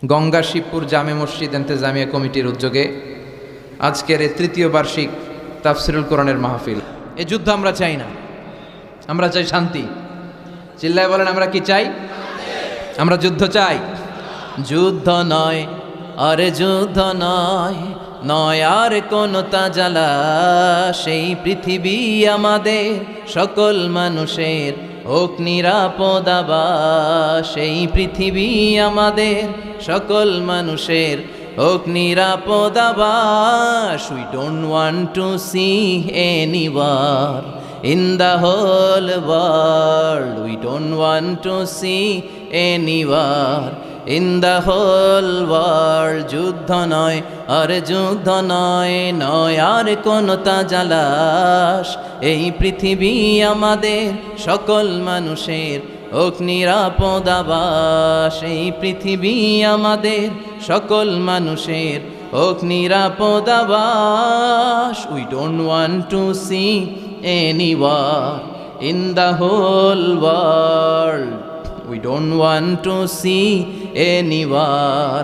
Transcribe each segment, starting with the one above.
গঙ্গা শিবপুর জামে মসজিদ ইন্তেজামিয়া কমিটির উদ্যোগে আজকের এই তৃতীয় বার্ষিক তাফসিরুল কোরআনের মাহফিল। এই যুদ্ধ আমরা চাই না, আমরা চাই শান্তি। চিল্লায় বলেন আমরা কি চাই? আমরা যুদ্ধ চাই। যুদ্ধ নয় আরে যুদ্ধ নয়, নয় আর কোন তাজালা, সেই পৃথিবী আমাদের সকল মানুষের হোক নিরাপদ আবাস, সেই পৃথিবী আমাদের সকল মানুষের হোক নিরাপদ আবাস। We don't want to see any war in the whole world. We don't want to see any war in the whole world. যুদ্ধ নয় আর যুদ্ধ নয়, নয় আর কোন তাজালাশ, এই পৃথিবী আমাদের সকল মানুষের হোক নিরাপদ আবাস, এই পৃথিবী আমাদের সকল মানুষের হোক নিরাপদ আবাস। We don't want to see any war in the whole world. We don't want to see any war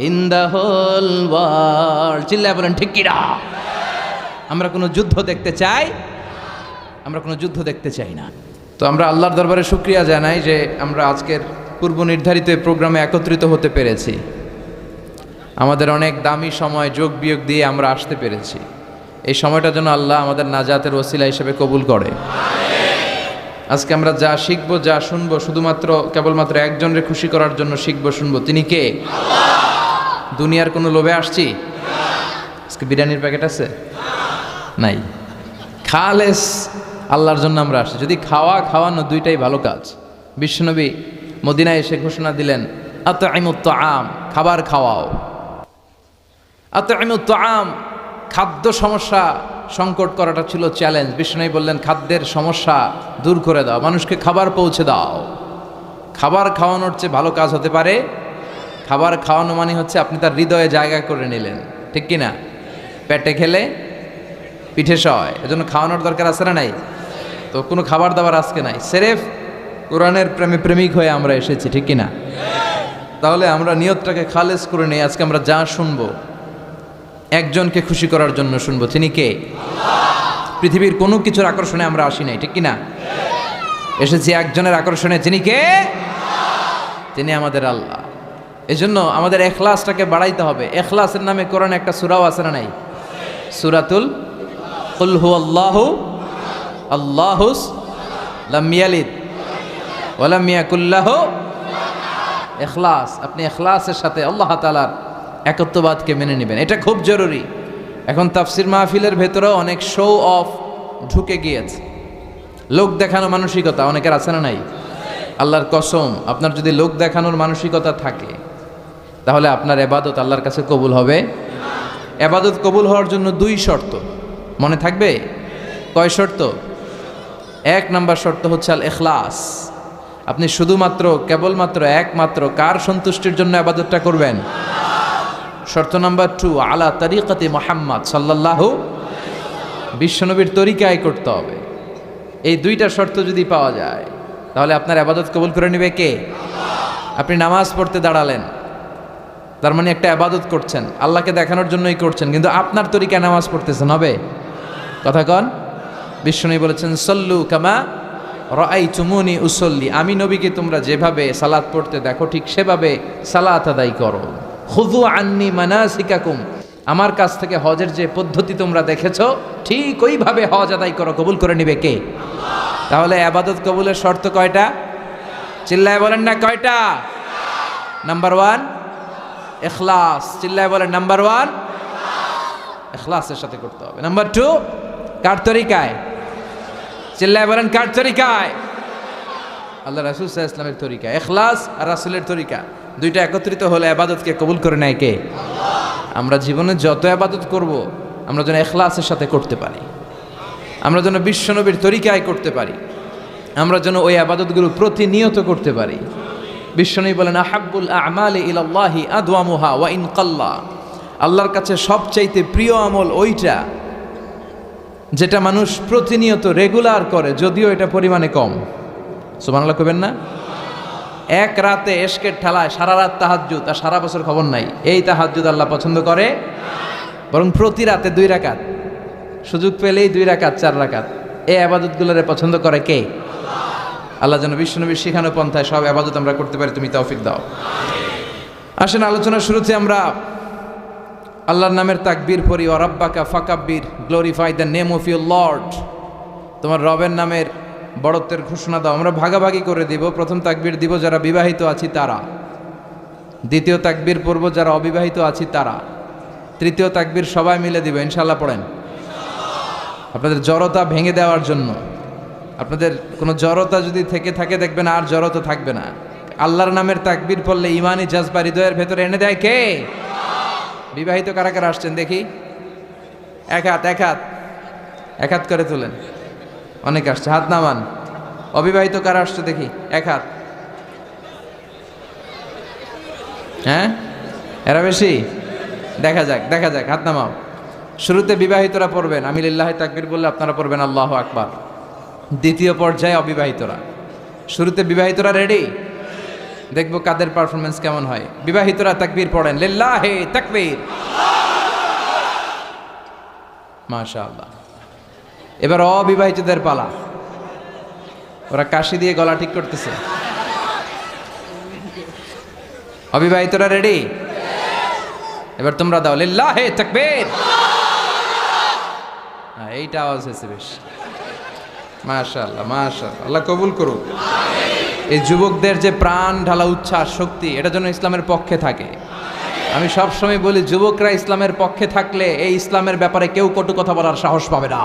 in the whole world. চিল্লায় বলেন ঠিক কি না? আমরা কোনো যুদ্ধ দেখতে চাই? আমরা কোনো যুদ্ধ দেখতে চাই না। তো আমরা আল্লাহর দরবারে শুকরিয়া জানাই যে আমরা আজকের পূর্ব নির্ধারিত প্রোগ্রামে একত্রিত হতে পেরেছি। আমাদের অনেক দামি সময় যোগ বিয়োগ দিয়ে আমরা আসতে পেরেছি। এই সময়টা যেন আল্লাহ আমাদের নাজাতের ওসিলা হিসেবে কবুল করে। আজকে আমরা যা শিখবো, যা শুনবো, শুধুমাত্র কেবলমাত্র একজনের খুশি করার জন্য শিখবো, শুনবো। তিনি কে? দুনিয়ার কোনো লোভে আসছি? আজকে বিরিয়ানির প্যাকেট আছে? নাই। খালেস আল্লাহর জন্য আমরা আসছি। যদি খাওয়ানো দুইটাই ভালো কাজ। বিশ্বনবী মদিনায় এসে ঘোষণা দিলেন, আতঈমুত তাআম, খাবার খাওয়াও। আতঈমুত তাআম, খাদ্য সমস্যা সংকট করাটা ছিল চ্যালেঞ্জ। বিশ্বনবী বললেন, খাদ্যের সমস্যা দূর করে দাও, মানুষকে খাবার পৌঁছে দাও। খাবার খাওয়ানোর চেয়ে ভালো কাজ হতে পারে? খাবার খাওয়ানো মানে হচ্ছে আপনি তার হৃদয়ে জায়গা করে নিলেন, ঠিক কি না? পেটে খেলে পিঠে সয়, এজন্য খাওয়ানোর দরকার আছে না নাই? তো কোনো খাবার দাবার আজকে নাই, সেরেফ কোরআনের প্রেমে প্রেমিক হয়ে আমরা এসেছি, ঠিক কি না? তাহলে আমরা নিয়তটাকে খালেস করে নেই। আজকে আমরা যা শুনবো একজনকে খুশি করার জন্য শুনবো। তিনি কে? পৃথিবীর কোনো কিছুর আকর্ষণে আমরা আসি নাই, ঠিক কি না? এসেছি একজনের আকর্ষণে। তিনি কে? তিনি আমাদের আল্লাহ। এজন্য আমাদের ইখলাসটাকে বাড়াইতে হবে। ইখলাসের নামে কোরআনে একটা সূরাও আছে না নাই? সূরাতুল কুল হুয়াল্লাহু আল্লাহুস লাম ইয়ালিদ ওয়া লাম ইয়াকুল লাহু ইখলাস। আপনি ইখলাসের সাথে আল্লাহ তাআলার একত্ববাদকে মেনে নেবেন, এটা খুব জরুরি। এখন তাফসির মাহফিলের ভেতরেও অনেক শো অফ ঢুকে গিয়েছে, লোক দেখানো মানসিকতা অনেকের আছে না নাই? আল্লাহর কসম, আপনার যদি লোক দেখানোর মানসিকতা থাকে তাহলে আপনার ইবাদত আল্লাহর কাছে কবুল হবে। ইবাদত কবুল হওয়ার জন্য দুই শর্ত, মনে থাকবে? কয় শর্ত? এক নাম্বার শর্ত হচ্ছে আল ইখলাস। আপনি শুধুমাত্র কেবলমাত্র একমাত্র কার সন্তুষ্টির জন্য ইবাদতটা করবেন? শর্ত নাম্বার 2, আলা তরিকাতে মুহাম্মদ সাল্লাল্লাহু, বিশ্বনবীর তরিকায় করতে হবে। এই দুইটা শর্ত যদি পাওয়া যায় তাহলে আপনার ইবাদত কবুল করে নেবে কে? আপনি নামাজ পড়তে দাঁড়ালেন, তার মানে একটা ইবাদত করছেন, আল্লাহকে দেখানোর জন্যই করছেন, কিন্তু আপনার তরিকায় নামাজ পড়তেছেন, হবে? কথা কন। বিশ্বনবী বলেছেন, সল্লু কামা রাআইতুমুনি উসল্লি, আমি নবীকে তোমরা যেভাবে সালাত পড়তে দেখো ঠিক সেভাবে সালাত আদায় করো। খুযু আন্নি মানাসিকাকুম, আমার কাছ থেকে হজের যে পদ্ধতি তোমরা দেখেছো ঠিক ওইভাবে হজ আদায় করো। কবুল করে নিবে কে? তাহলে ইবাদত কবুলের শর্ত কয়টা? চিল্লায় বলেন না কয়টা? নাম্বার 1 ইখলাস। চিল্লায় বলেন নাম্বার 1 ইখলাসের সাথে করতে হবে। নাম্বার 2 কার তরিকায়? চিল্লায় বলেন কার তরিকায়? আল্লাহ রাসূল সাল্লাল্লাহু আলাইহি ওয়াসাল্লামের তরিকা। ইখলাস আর রাসূলের তরিকা দুইটা একত্রিত হলে ইবাদতকে কবুল করে নেয় কে? আমরা জীবনে যত ইবাদত করব আমরা যেন ইখলাসের সাথে করতে পারি, আমরা যেন বিশ্বনবীর তরিকায় করতে পারি, আমরা যেন ওই ইবাদতগুলো প্রতিনিয়ত করতে পারি। বিশ্বনবী বলেন, আহাব্বুল আ'মালি ইলাল্লাহি আদওয়ামুহা ওয়া ইন কাল্লা, আল্লাহর কাছে সবচাইতে প্রিয় আমল ওইটা যেটা মানুষ প্রতিনিয়ত রেগুলার করে, যদিও এটা পরিমাণে কম। সুবহানাল্লাহ কইবেন না? এক রাতে এশকের ঠেলায় সারা রাত তাহাজ্জুদ আর সারা বছর খবর নাই, এই তাহাজ্জুদ আল্লাহ পছন্দ করে, বরং প্রতি রাতে 2 রাকাত, সুযোগ পেলেই 2 রাকাত 4 রাকাত, এই আবাদতগুলোরে পছন্দ করে কে? আল্লাহ যেন বিশ্বনবীর শিখানো পন্থায় সব আবাদত আমরা করতে পারি, তুমি তৌফিক দাও। আসেন আলোচনার শুরুতে আমরা আল্লাহর নামের তাকবীর পড়ি। ওয়া রাব্বাকা ফাকাব্বির, glorify the name of your lord. তোমার রবের নামের বড়ত্বের ঘোষণা দাও। আমরা ভাগাভাগি করে দিব। প্রথম তাকবীর দিব যারা বিবাহিত আছি তারা, দ্বিতীয় তাকবীর পড়ব যারা অবিবাহিত আছি তারা, তৃতীয় তাকবীর সবাই মিলে দিব ইনশাআল্লাহ। পড়েন। আপনাদের জড়তা ভেঙে দেওয়ার জন্য, আপনাদের কোনো জড়তা যদি থেকে থাকে দেখবেন আর জড়তা থাকবে না। আল্লাহর নামের তাকবীর পড়লে ইমানি জাজবা হৃদয়ের ভেতরে এনে দেয় কে? বিবাহিত কারা কারা আসছেন দেখি? এক হাত করে তুলেন। অনেক আসছে, হাত নামান। অবিবাহিত কারা আসছে দেখি? এক হাত। হ্যাঁ, এরা বেশি? দেখা যাক, হাত নামাও। শুরুতে বিবাহিতরা পড়বেন, আমি লিল্লাহি তাকবীর বললে আপনারা পড়বেন আল্লাহু আকবার। দ্বিতীয় পর্যায়ে অবিবাহিতরা। শুরুতে বিবাহিতরা রেডি? দেখবো কাদের পারফরমেন্স কেমন হয়। বিবাহিতরা তাকবীর পড়েন, লিল্লাহি তাকবীর। মাশাআল্লাহ। এবার অবিবাহিতদের পালা। ওরা কাশি দিয়ে গলা ঠিক করতেছে। অবিবাহিতরা রেডি? এবার তোমরা দাও লিল্লাহি তাকবীর। এইটা আওয়াজ হয়েছে বেশ। মাশাআল্লাহ, আল্লাহ কবুল করুক। এই যুবকদের যে প্রাণ ঢালা উচ্ছ্বাস, শক্তি, এটা যেন ইসলামের পক্ষে থাকে। আমি সবসময় বলি, যুবকরা ইসলামের পক্ষে থাকলে এই ইসলামের ব্যাপারে কেউ কটু কথা বলার সাহস পাবে না।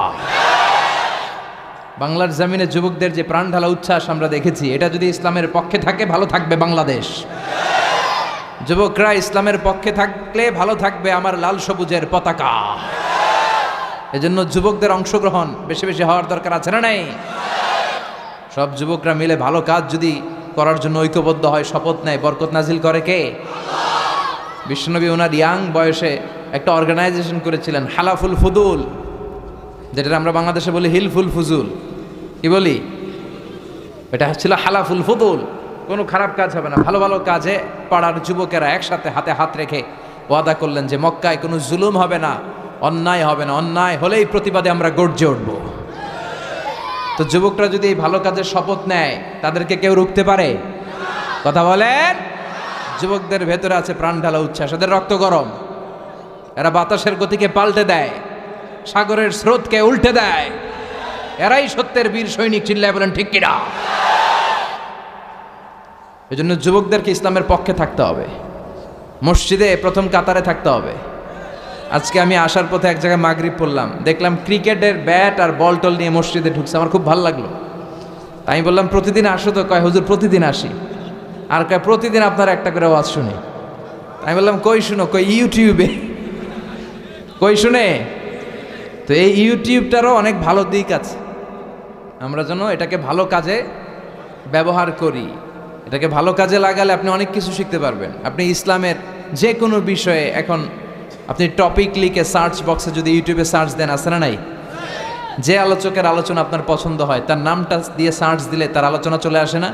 বাংলার জমিনে যুবকদের যে প্রাণ ঢালা উচ্ছ্বাস আমরা দেখেছি, এটা যদি ইসলামের পক্ষে থাকে ভালো থাকবে বাংলাদেশ। যুবকরা ইসলামের পক্ষে থাকলে ভালো থাকবে আমার লাল সবুজের পতাকা। এজন্য যুবকদের অংশগ্রহণ বেশি বেশি হওয়ার দরকার আছে না নাই? সব যুবকরা মিলে ভালো কাজ যদি করার জন্য ঐক্যবদ্ধ হয়, শপথ নেয়, বরকত নাজিল করে কে? বিশ্বনবী ওনার ইয়াং বয়সে একটা অর্গানাইজেশন করেছিলেন, হালাফুল ফুদুল, যেটা আমরা বাংলাদেশে বলি হিলফুল ফুজুল। কি বলি? এটা ছিল হালাফুল ফুদুল। কোনো খারাপ কাজ হবে না, ভালো ভালো কাজে পাড়ার যুবকেরা একসাথে হাতে হাত রেখে ওয়াদা করলেন যে মক্কায় কোনো জুলুম হবে না, অন্যায় হবে না, অন্যায় হলেই প্রতিবাদে আমরা গর্জে উঠব। তো যুবকরা যদি এই ভালো কাজের শপথ নেয়, তাদেরকে কেউ রুখতে পারে? কথা বলেন। যুবকদের ভেতরে আছে প্রাণ ঢালা উচ্ছ্বাস, এদের রক্ত গরম। এরা বাতাসের গতিকে পাল্টে দেয়, সাগরের স্রোতকে উল্টে দেয়। এরাই সত্যের বীর সৈনিক। চিল্লায় বলেন ঠিক কিনা? এজন্য যুবকদেরকে ইসলামের পক্ষে থাকতে হবে, মসজিদে প্রথম কাতারে থাকতে হবে। আজকে আমি আসার পথে এক জায়গায় মাগরিব পড়লাম, দেখলাম ক্রিকেটের ব্যাট আর বল টল নিয়ে মসজিদে ঢুকছে। আমার খুব ভালো লাগলো। তাই আমি বললাম প্রতিদিন আসো তো? কয় হুজুর প্রতিদিন আসি। আর কয় প্রতিদিন আপনার একটা করে ওয়াজ শুনি। আমি বললাম কই শুনো? কই ইউটিউবে। কই শুনে? তো এই ইউটিউবটারও অনেক ভালো দিক আছে, আমরা যেন এটাকে ভালো কাজে ব্যবহার করি। এটাকে ভালো কাজে লাগালে আপনি অনেক কিছু শিখতে পারবেন। আপনি ইসলামের যে কোনো বিষয়ে এখন আপনি টপিক লিখে সার্চ বক্সে যদি ইউটিউবে সার্চ দেন, আছে না নাই? যে আলোচকের আলোচনা আপনার পছন্দ হয় তার নামটা দিয়ে সার্চ দিলে তার আলোচনা চলে আসে না?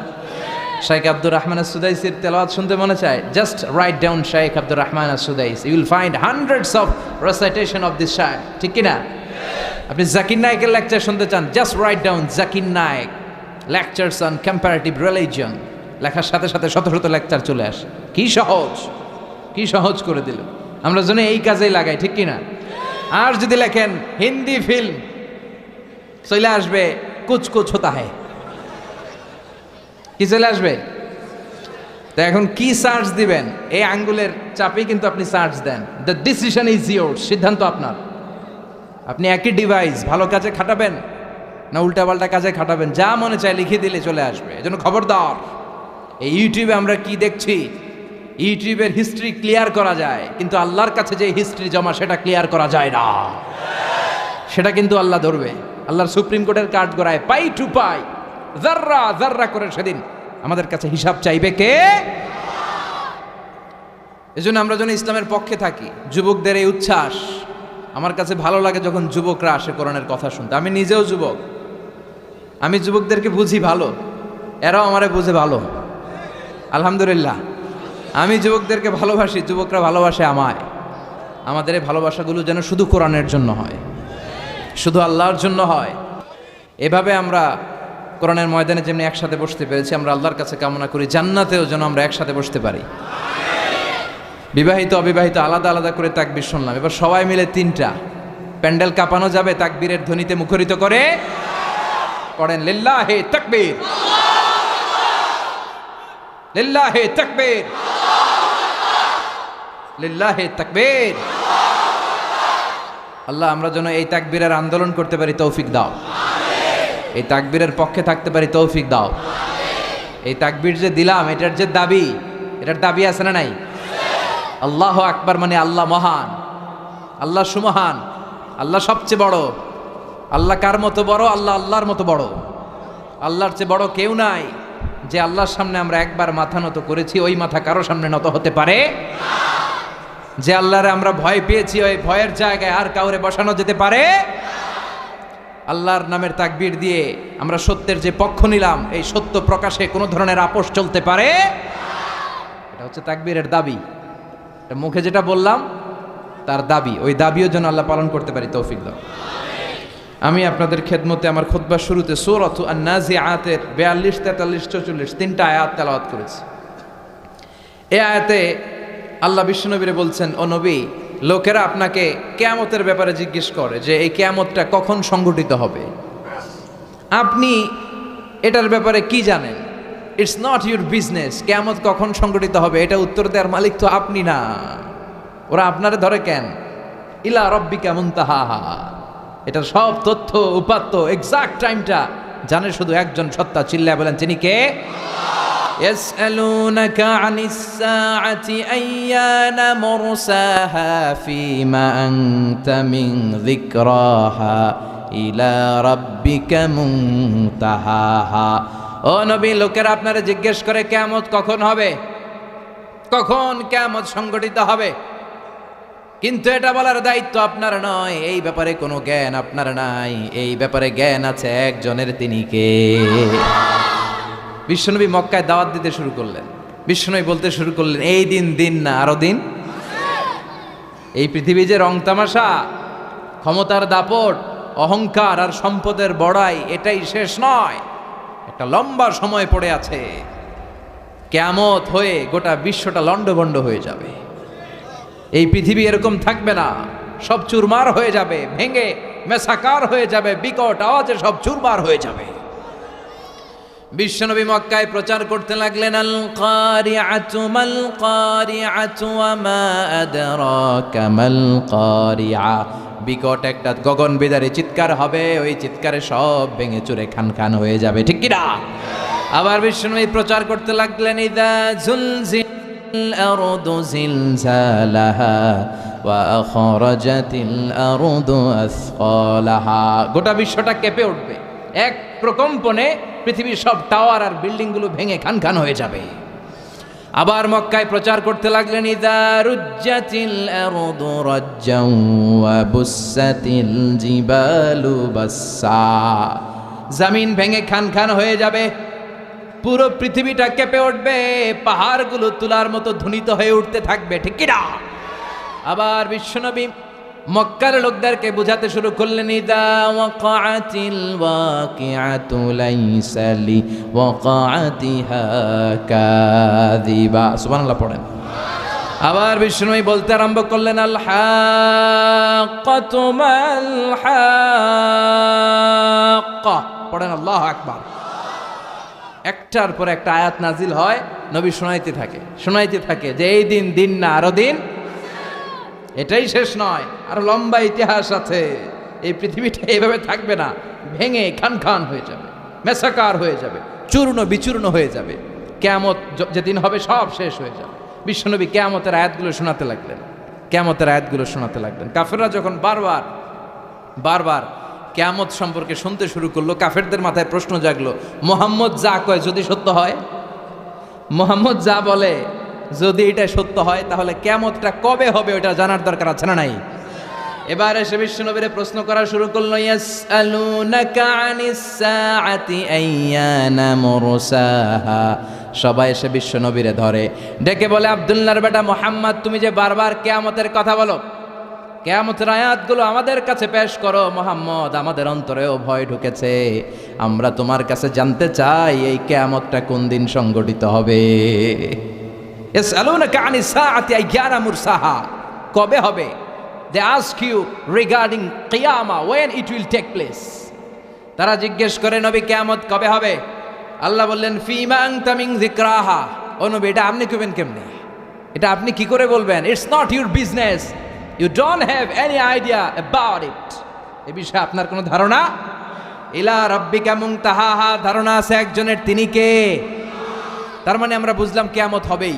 শাইখ আব্দুর রহমান আস-সুদাইসির তেলাওয়াত শুনতে মনে চায়? Just write down Shaikh Abdur Rahman As-Sudais, you will find hundreds of recitation of this Shaikh. ঠিক কিনা? আপনি জাকির নায়েকের লেকচার শুনতে চান? Just write down Zakir Naik lectures on comparative religion. লেখার সাথে সাথে শত শত লেকচার চলে আসে। কি সহজ করে দিল। আমরা যেন এই কাজেই লাগাই, ঠিক কিনা? আর যদি লেখেন হিন্দি ফিল্ম, চলে আসবে কুছ কুছ হোতা হ্যায়। কি চলে আসবে? তো এখন কি সার্চ দিবেন? এই আঙ্গুলের চাপেই কিন্তু আপনি সার্চ দেন। দ্য ডিসিশন ইজ ইয়োর, সিদ্ধান্ত আপনার। আপনি একই ডিভাইস ভালো কাজে খাটাবেন না উল্টাপাল্টা কাজে খাটাবেন, যা মনে চায় লিখে দিলে চলে আসবে। এজন্য খবরদার, এই ইউটিউবে আমরা কি দেখছি, ইউটিউবের হিস্ট্রি ক্লিয়ার করা যায়, কিন্তু আল্লাহর কাছে যে হিস্ট্রি জমা সেটা ক্লিয়ার করা যায় না। সেটা কিন্তু আল্লাহ ধরবে। আল্লাহর সুপ্রিম কোর্টের কাঠ গড়ায় পাই টু পাই, জাররা জাররা করে সেদিন আমাদের কাছে হিসাব চাইবে কে? এজন্য আমরা যেন ইসলামের পক্ষে থাকি। যুবকদের এই উচ্ছ্বাস আমার কাছে ভালো লাগে যখন যুবকরা আসে কোরআনের কথা শুনতে। আমি নিজেও যুবক, আমি যুবকদেরকে বুঝি ভালো, এরাও আমারে বুঝে ভালো। আলহামদুলিল্লাহ। আমি যুবকদেরকে ভালোবাসি, যুবকরা ভালোবাসে আমায়। আমাদের এই ভালোবাসাগুলো যেন শুধু কোরআনের জন্য হয়, শুধু আল্লাহর জন্য হয়। এভাবে আমরা কোরআনের ময়দানে যেমনি একসাথে বসতে পেরেছি, আমরা আল্লাহর কাছে কামনা করি জান্নাতেও যেন আমরা একসাথে বসতে পারি। বিবাহিত অবিবাহিত আলাদা আলাদা করে তাকবীর শুনলাম, এবার সবাই মিলে তিনটা প্যান্ডেল কাঁপানো যাবে তাকবীরের ধ্বনিতে মুখরিত করে। পড়েন লিল্লাহি তাকবীর, লিল্লাহি তাকবীর, লিল্লাহি তাকবীর। আল্লাহ আমরা যেন এই তাকবীরের আন্দোলন করতে পারি, তৌফিক দাও। এই তাকবীরের পক্ষে থাকতে পারি, তৌফিক দাও। এই তাকবীর যে দিলাম, এটার যে দাবি, এটার দাবি আছে না নাই? আল্লাহু আকবার মানে আল্লাহ মহান, আল্লাহ সুমহান, আল্লাহ সবচেয়ে বড়। আল্লাহ কার মতো বড়? আল্লাহ আল্লাহর মতো বড়। আল্লাহর চেয়ে বড় কেউ নাই। যে আল্লাহর সামনে আমরা একবার মাথা নত করেছি, ওই মাথা কারো সামনে নত হতে পারে। যে আল্লাহরে আমরা ভয় পেয়েছি, ওই ভয়ের জায়গায় আর কাউরে বসানো যেতে পারে? আল্লাহর নামের তাকবীর দিয়ে আমরা সত্যের যে পক্ষ নিলাম, এই সত্য প্রকাশে কোনো ধরনের আপোষ চলতে পারে? এটা হচ্ছে তাকবীরের দাবি। এটা মুখে যেটা বললাম তার দাবি, ওই দাবিও যেন আল্লাহ পালন করতে পারি, তৌফিক দাও। আমি আপনাদের খেদমতে আমার খুতবার শুরুতে সূরাতু আন-নাজিআতের 42, 43, 44 তিনটা আয়াত তেলাওয়াত করেছি। এই আয়াতে আল্লাহ বিশ্বনবীরে বলছেন, ও নবী, লোকেরা আপনাকে কিয়ামতের ব্যাপারে জিজ্ঞেস করে যে এই কিয়ামতটা কখন সংঘটিত হবে, আপনি এটার ব্যাপারে কি জানেন? It's not your business. কিয়ামত কখন সংঘটিত হবে এটা উত্তর দেওয়ার মালিক তো আপনি না। ওরা আপনারে ধরে কেন? ইলা রাব্বিকা মুনতাহাহা। এটা সব তথ্য উপাত্ত এক্সাক্ট টাইমটা জানে শুধু একজন সত্তা। চিল্লায় বলেন, তিনি কে? ইয়াসআলুনাকা আনিস সাআতি আইয়ানা মুরসাহা ফীমা আনতা মিন যিকরাহা ইলা রাব্বিকা মুনতাহাহা। ও নবী, লোকেরা আপনারা জিজ্ঞেস করে কিয়ামত কখন হবে, কখন কিয়ামত সংঘটিত হবে, কিন্তু এটা বলার দায়িত্ব আপনার নয়। এই ব্যাপারে কোনো জ্ঞান আপনার নাই। এই ব্যাপারে জ্ঞান আছে একজনের, তিনি কে? বিশ্বনবী মক্কায় দাওয়াত দিতে শুরু করলেন। বিশ্বনবী বলতে শুরু করলেন, এই দিন দিন না, আরো দিন। এই পৃথিবী যে রং তামাশা, ক্ষমতার দাপট, অহংকার আর সম্পদের বড়াই, এটাই শেষ নয়। একটা লম্বা সময় পড়ে আছে। কিয়ামত হয়ে গোটা বিশ্বটা লন্ডভন্ড হয়ে যাবে। এই পৃথিবী এরকম থাকবে না, সব চুরমার হয়ে যাবে, ভেঙে মেসাকার হয়ে যাবে, বিকট আওয়াজে সব চুরমার হয়ে যাবে। বিশ্বনবী মক্কায় প্রচার করতে লাগলেন, আল কারিআতু মাল কারিআতু ওয়া মা আদরাকা মাল কারিআ। বিকট একটা গগনবিদারী চিৎকার হবে, ওই চিৎকারে সব ভেঙে চুরে খান খান হয়ে যাবে, ঠিক কি না? আবার বিশ্বনবী প্রচার করতে লাগলেন, ইযা জুলজিল আরদু জিলজালাহা ওয়া আখরাজাতিল আরদু আসকালাহা। গোটা বিশ্বটা কেঁপে উঠবে, এক প্রকম্পনে পৃথিবীর সব টাওয়ার আর বিল্ডিং গুলো ভেঙে খান খান হয়ে যাবে। আবার মক্কায় প্রচার করতে লাগলেন, ইযা রুজ্জাতিল আরদু রাজ্জাও ওয়া বুসাতিল জিবালু বাসসা। জমিন ভেঙে খান খান হয়ে যাবে, পুরো পৃথিবীটা কেঁপে উঠবে, পাহাড়গুলো তুলার মতো ধ্বনিত হয়ে উঠতে থাকবে, ঠিক কি না? আবার বিশ্বনবী মক্কার লোকদেরকে বোঝাতে শুরু করলেন, ইদা ওয়াকাআতিল ওয়াকিআতু লাইসা লি ওয়াকাআতিহা কাযিবা। সুবহানাল্লাহ পড়েন। আবার বিষ্ণুই বলতে আরম্ভ করলেন, আল হাক্কাতু মাল হাক্কা। পড়েন আল্লাহু আকবার। একটার পর একটা আয়াত নাজিল হয়, নবী শোনাইতে থাকে যে এই দিন দিন না, আরো দিন। এটাই শেষ নয়, আর লম্বা ইতিহাস আছে। এই পৃথিবীটা এইভাবে থাকবে না, ভেঙে খান খান হয়ে যাবে, মেসাকার হয়ে যাবে, চূর্ণ বিচূর্ণ হয়ে যাবে। কিয়ামত যেদিন হবে সব শেষ হয়ে যাবে। বিশ্বনবী কিয়ামতের আয়াতগুলো শোনাতে লাগলেন। কাফেররা যখন বারবার কিয়ামত সম্পর্কে শুনতে শুরু করলো, কাফেরদের মাথায় প্রশ্ন জাগলো, মুহাম্মদ যা কয় যদি সত্য হয়, মুহাম্মদ যা বলে যদি এটা সত্য হয়, তাহলে কিয়ামতটা কবে হবে ওটা জানার দরকার আছে না নাই? এবার এসে বিশ্বনবীরে প্রশ্ন করা শুরু করলো, ইয়াসআলুনাকা আনিস সাআতি আইয়ানা মুরসাহা সবাই এসে বিশ্ব নবীরে ধরে, ডেকে বলে, আব্দুল্লাহর বেটা মুহাম্মদ, তুমি যে বারবার কিয়ামতের কথা বলো, কিয়ামতের আয়াতগুলো আমাদের কাছে পেশ করো। মুহাম্মদ, আমাদের অন্তরেও ভয় ঢুকেছে, আমরা তোমার কাছে জানতে চাই এই কিয়ামতটা কোন দিন সংগঠিত হবে। ইয়াসআলুনাকা আনিস সাআতি আইয়ানা মুরসাহা, কবে হবে? They ask you regarding qiyamah, when it will take place. তারা জিজ্ঞেস করে, নবী কিয়ামত কবে হবে? আল্লাহ বললেন, ফিমা আনতা মিন যিকরাহা, ও নবী এটা আপনি কবেন কেমনে, এটা আপনি কি করে বলবেন? It's not your business, you don't have any idea about it, এ বিষয়ে আপনার কোনো ধারণা? ইলা রাব্বিকা মুনতাহাহা, ধারণা আছে একজনের, তিনি কে? তার মানে আমরা বুঝলাম কিয়ামত হবেই,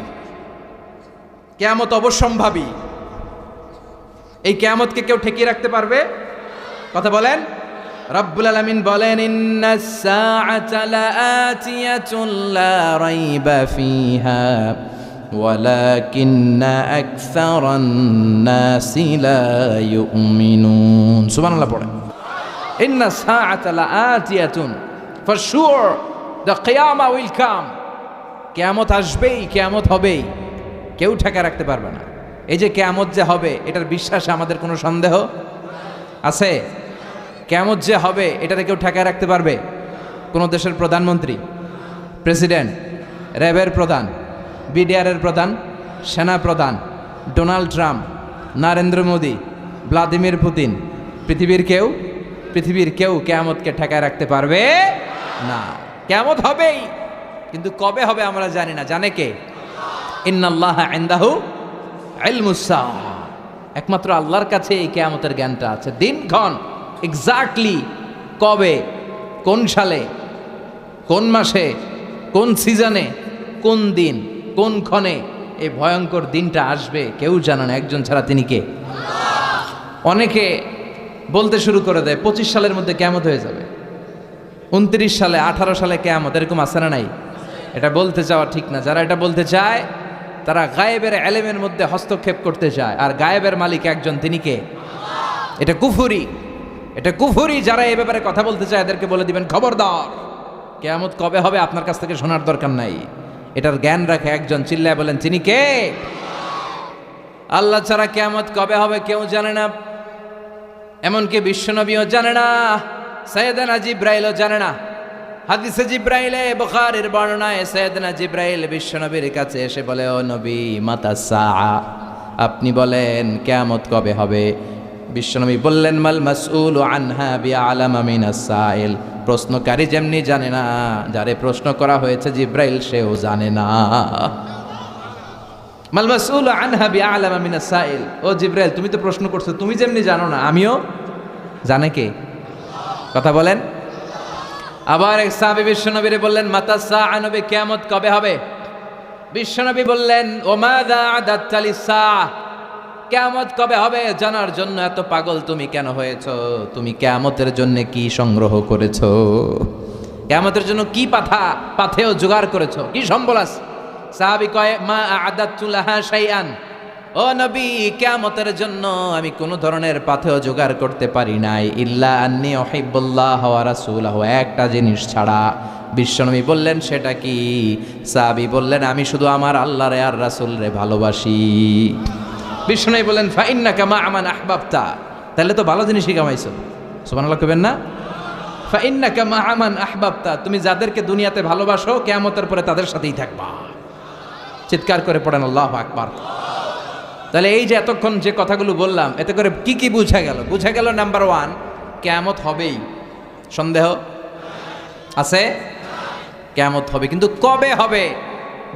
কিয়ামত অবশ্যম্ভাবী। এই কিয়ামতকে কেউ ঠেকিয়ে রাখতে পারবে? কথা বলেন। রব্বুল আলামিন বলেন, ইন্নাস সাআতা লাআতিয়াতুন লা রাইবা ফিহা ওয়ালাকিন্না আকসারান নাসি লা ইউমিনুন। সুবহানাল্লাহ পড়ে। ইন্নাস সাআতা লাআতিয়াতুন, ফর শিওর দ্য কিয়ামা উইল কাম, কিয়ামত আসবেই, কিয়ামত হবেই, কেউ ঠেকা রাখতে পারবে না। এই যে কিয়ামত যে হবে, এটার বিশ্বাসে আমাদের কোনো সন্দেহ আছে? কিয়ামত যে হবে এটাতে কেউ ঠেকায় রাখতে পারবে? কোনো দেশের প্রধানমন্ত্রী, প্রেসিডেন্ট, র্যাবের প্রধান, বিডিআরের প্রধান, সেনা প্রধান, Donald Trump, Narendra Modi, Vladimir Putin, পৃথিবীর কেউ কিয়ামতকে ঠেকায় রাখতে পারবে না। কিয়ামত হবেই, কিন্তু কবে হবে আমরা জানি না। জানে কে? ইন্নাল্লাহা ইনদাহু ইলমুস সাআ, একমাত্র আল্লাহর কাছে এই কিয়ামতের জ্ঞানটা আছে। দিনক্ষণ এক্স্যাক্টলি কবে, কোন সালে, কোন মাসে, কোন সিজনে, কোন দিন, কোন ক্ষণে এই ভয়ঙ্কর দিনটা আসবে কেউ জানে না, একজন ছাড়া, তিনি কে? অনেকে বলতে শুরু করে দেয় 25 সালের মধ্যে কিয়ামত হয়ে যাবে, 29 সালে, 18 সালে কিয়ামত, এরকম আছে না নাই? এটা বলতে চাওয়া ঠিক না। যারা এটা বলতে চায় তারা গায়েবের এলেমের মধ্যে হস্তক্ষেপ করতে চায়, আর গায়েবের মালিক একজন, তিনি কে? এটা কুফরি, এটা কুফরি। যারা এই ব্যাপারে কথা বলতে চায় এদেরকে বলে দিবেন, খবরদার, কিয়ামত কবে হবে আপনার কাছ থেকে শোনার দরকার নাই, এটার জ্ঞান রাখে একজন, চিল্লায় বলেন, তিনি কে? আল্লাহ ছাড়া কিয়ামত কবে হবে কেউ জানে না, এমনকি বিশ্বনবীও জানে না, সাইয়েদনা জিবরাইলও জানে না। হাদিসে জিবরাইলে, বুখারীর বর্ণনায়, সাইয়েদনা জিবরাইল বিশ্বনবীর কাছে এসে বলে, ও নবী, মাতা সাআ, আপনি বলেন কিয়ামত কবে হবে? বিশ্বনবী বললেন, মাল মাসউলু আনহা বিআলামা মিনাস সাইল, প্রশ্নকারী যেমনি জানে না, যারে প্রশ্ন করা হয়েছে জিবরাইল সেও জানে না। মাল মাসউলু আনহা বিআলামা মিনাস সাইল, ও জিবরাইল তুমি তো প্রশ্ন করছো, তুমি যেমনি জানো না, আমিও, জানে কে? কথা বলেন। আবার এক সাহাবী বিশ্বনবীরে বললেন, মাতা সাআ, নবী কিয়ামত কবে হবে? বিশ্বনবী বললেন, ও মাযা আদাত্তা লিস-সাআ, কিয়ামত কবে হবে জানার জন্য এত পাগল তুমি কেন হয়েছো? তুমি কিয়ামতের জন্য কি সংগ্রহ করেছো? কিয়ামতের জন্য কি পাথেও জোগাড় করেছো? কি সম্বল আছে? সাহাবী কয়, মা আদাত্তু লাহা শাইআন, ও নবী কিয়ামতের জন্য আমি কোনো ধরনের পাথেও জোগাড় করতে পারি নাই, ইল্লা আন্নী উহিব্বুল্লাহ ওয়া রাসূলাহু, একটা জিনিস ছাড়া। বিশ্বনবী বললেন, সেটা কি? সাহাবী বললেন, আমি শুধু আমার আল্লাহরে আর রাসূলরে ভালোবাসি। বিশ্বনবী বললেন, ফাইন্নাকা মা'a মান আহবাবতা, তাহলে তো ভালো জিনিসই কামাইছো। সুবহানাল্লাহ কইবেন না? ফাইন্নাকা মা'a মান আহবাবতা, তুমি যাদেরকে দুনিয়াতে ভালোবাসো কিয়ামতের পরে তাদের সাথেই থাকবা। চিৎকার করে পড়েন আল্লাহু আকবার। তাহলে এই যে এতক্ষণ যে কথাগুলো বললাম, এতে করে কি কি বুঝা গেল? বুঝা গেল, নাম্বার 1, কিয়ামত হবেই, সন্দেহ আছে? কিয়ামত হবে, কিন্তু কবে হবে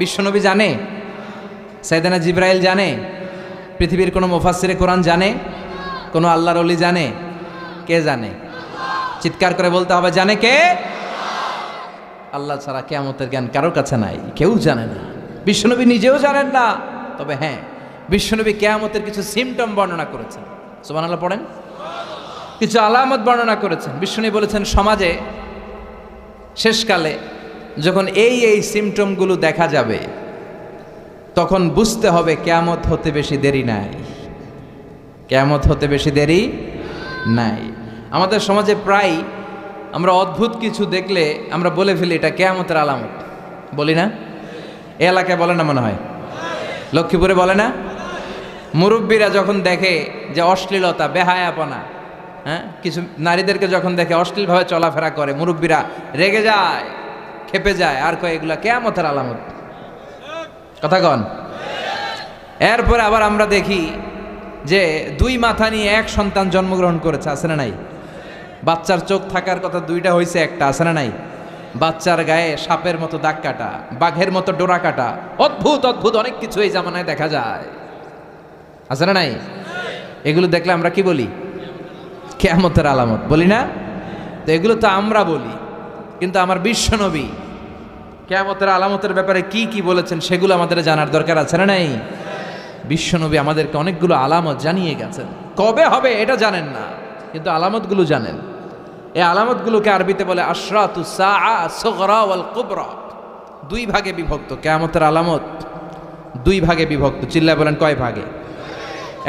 বিশ্বনবী জানে? সাইয়েদনা জিবরাইল জানে? পৃথিবীর কোনো মুফাসসিরে কোরআন জানে? কোনো আল্লাহর ওলি জানে? কে জানে? চিৎকার করে বলতে হবে, জানে কে? আল্লাহ ছাড়া কিয়ামতের জ্ঞান কারোর কাছে নাই, কেউ জানে না, বিশ্বনবী নিজেও জানেন না। তবে হ্যাঁ, বিশ্বনবী কিয়ামতের কিছু সিমটম বর্ণনা করেছেন। সুবহানাল্লাহ পড়েন। কিছু আলামত বর্ণনা করেছেন। বিশ্বনবী বলেছেন, সমাজে শেষকালে যখন এই সিমটমগুলো দেখা যাবে তখন বুঝতে হবে কিয়ামত হতে বেশি দেরি নাই, কিয়ামত হতে বেশি দেরি নাই। আমাদের সমাজে প্রায় আমরা অদ্ভুত কিছু দেখলে আমরা বলে ফেলি এটা কিয়ামতের আলামত, বলি না? এ এলাকায় বলে না মনে হয়, লক্ষ্মীপুরে বলে না? মুরব্বীরা যখন দেখে যে অশ্লীলতা, বেহায়াপনা, হ্যাঁ, কিছু নারীদেরকে যখন দেখে অশ্লীলভাবে চলাফেরা করে, মুরব্বীরা রেগে যায়, খেপে যায়, আর কয় এগুলা কিয়ামতের আলামত। কথা কন। এরপরে আবার আমরা দেখি যে দুই মাথা নিয়ে এক সন্তান জন্মগ্রহণ করেছে, আছে না নাই? বাচ্চার চোখ থাকার কথা দুইটা হয়েছে, একটা আছে না নাই? বাচ্চার গায়ে সাপের মতো দাগ কাটা, বাঘের মতো ডোরা কাটা, অদ্ভুত অদ্ভুত অনেক কিছু এই জামানায় দেখা যায়, আছে না নাই? এগুলো দেখলে আমরা কি বলি? কিয়ামতের আলামত বলি না? তো এগুলো তো আমরা বলি, কিন্তু আমার বিশ্বনবী কিয়ামতের আলামতের ব্যাপারে কি কি বলেছেন সেগুলো আমাদের জানার দরকার আছে না নাই? বিশ্বনবী আমাদেরকে অনেকগুলো আলামত জানিয়ে গেছেন। কবে হবে এটা জানেন না, কিন্তু আলামতগুলো জানেন। এই আলামতগুলোকে আরবিতে বলে আশরাতুস সাআ সুগরা ওয়াল কুবরা। দুই ভাগে বিভক্ত কিয়ামতের আলামত, দুই ভাগে বিভক্ত। চিল্লায় বলেন কয় ভাগে?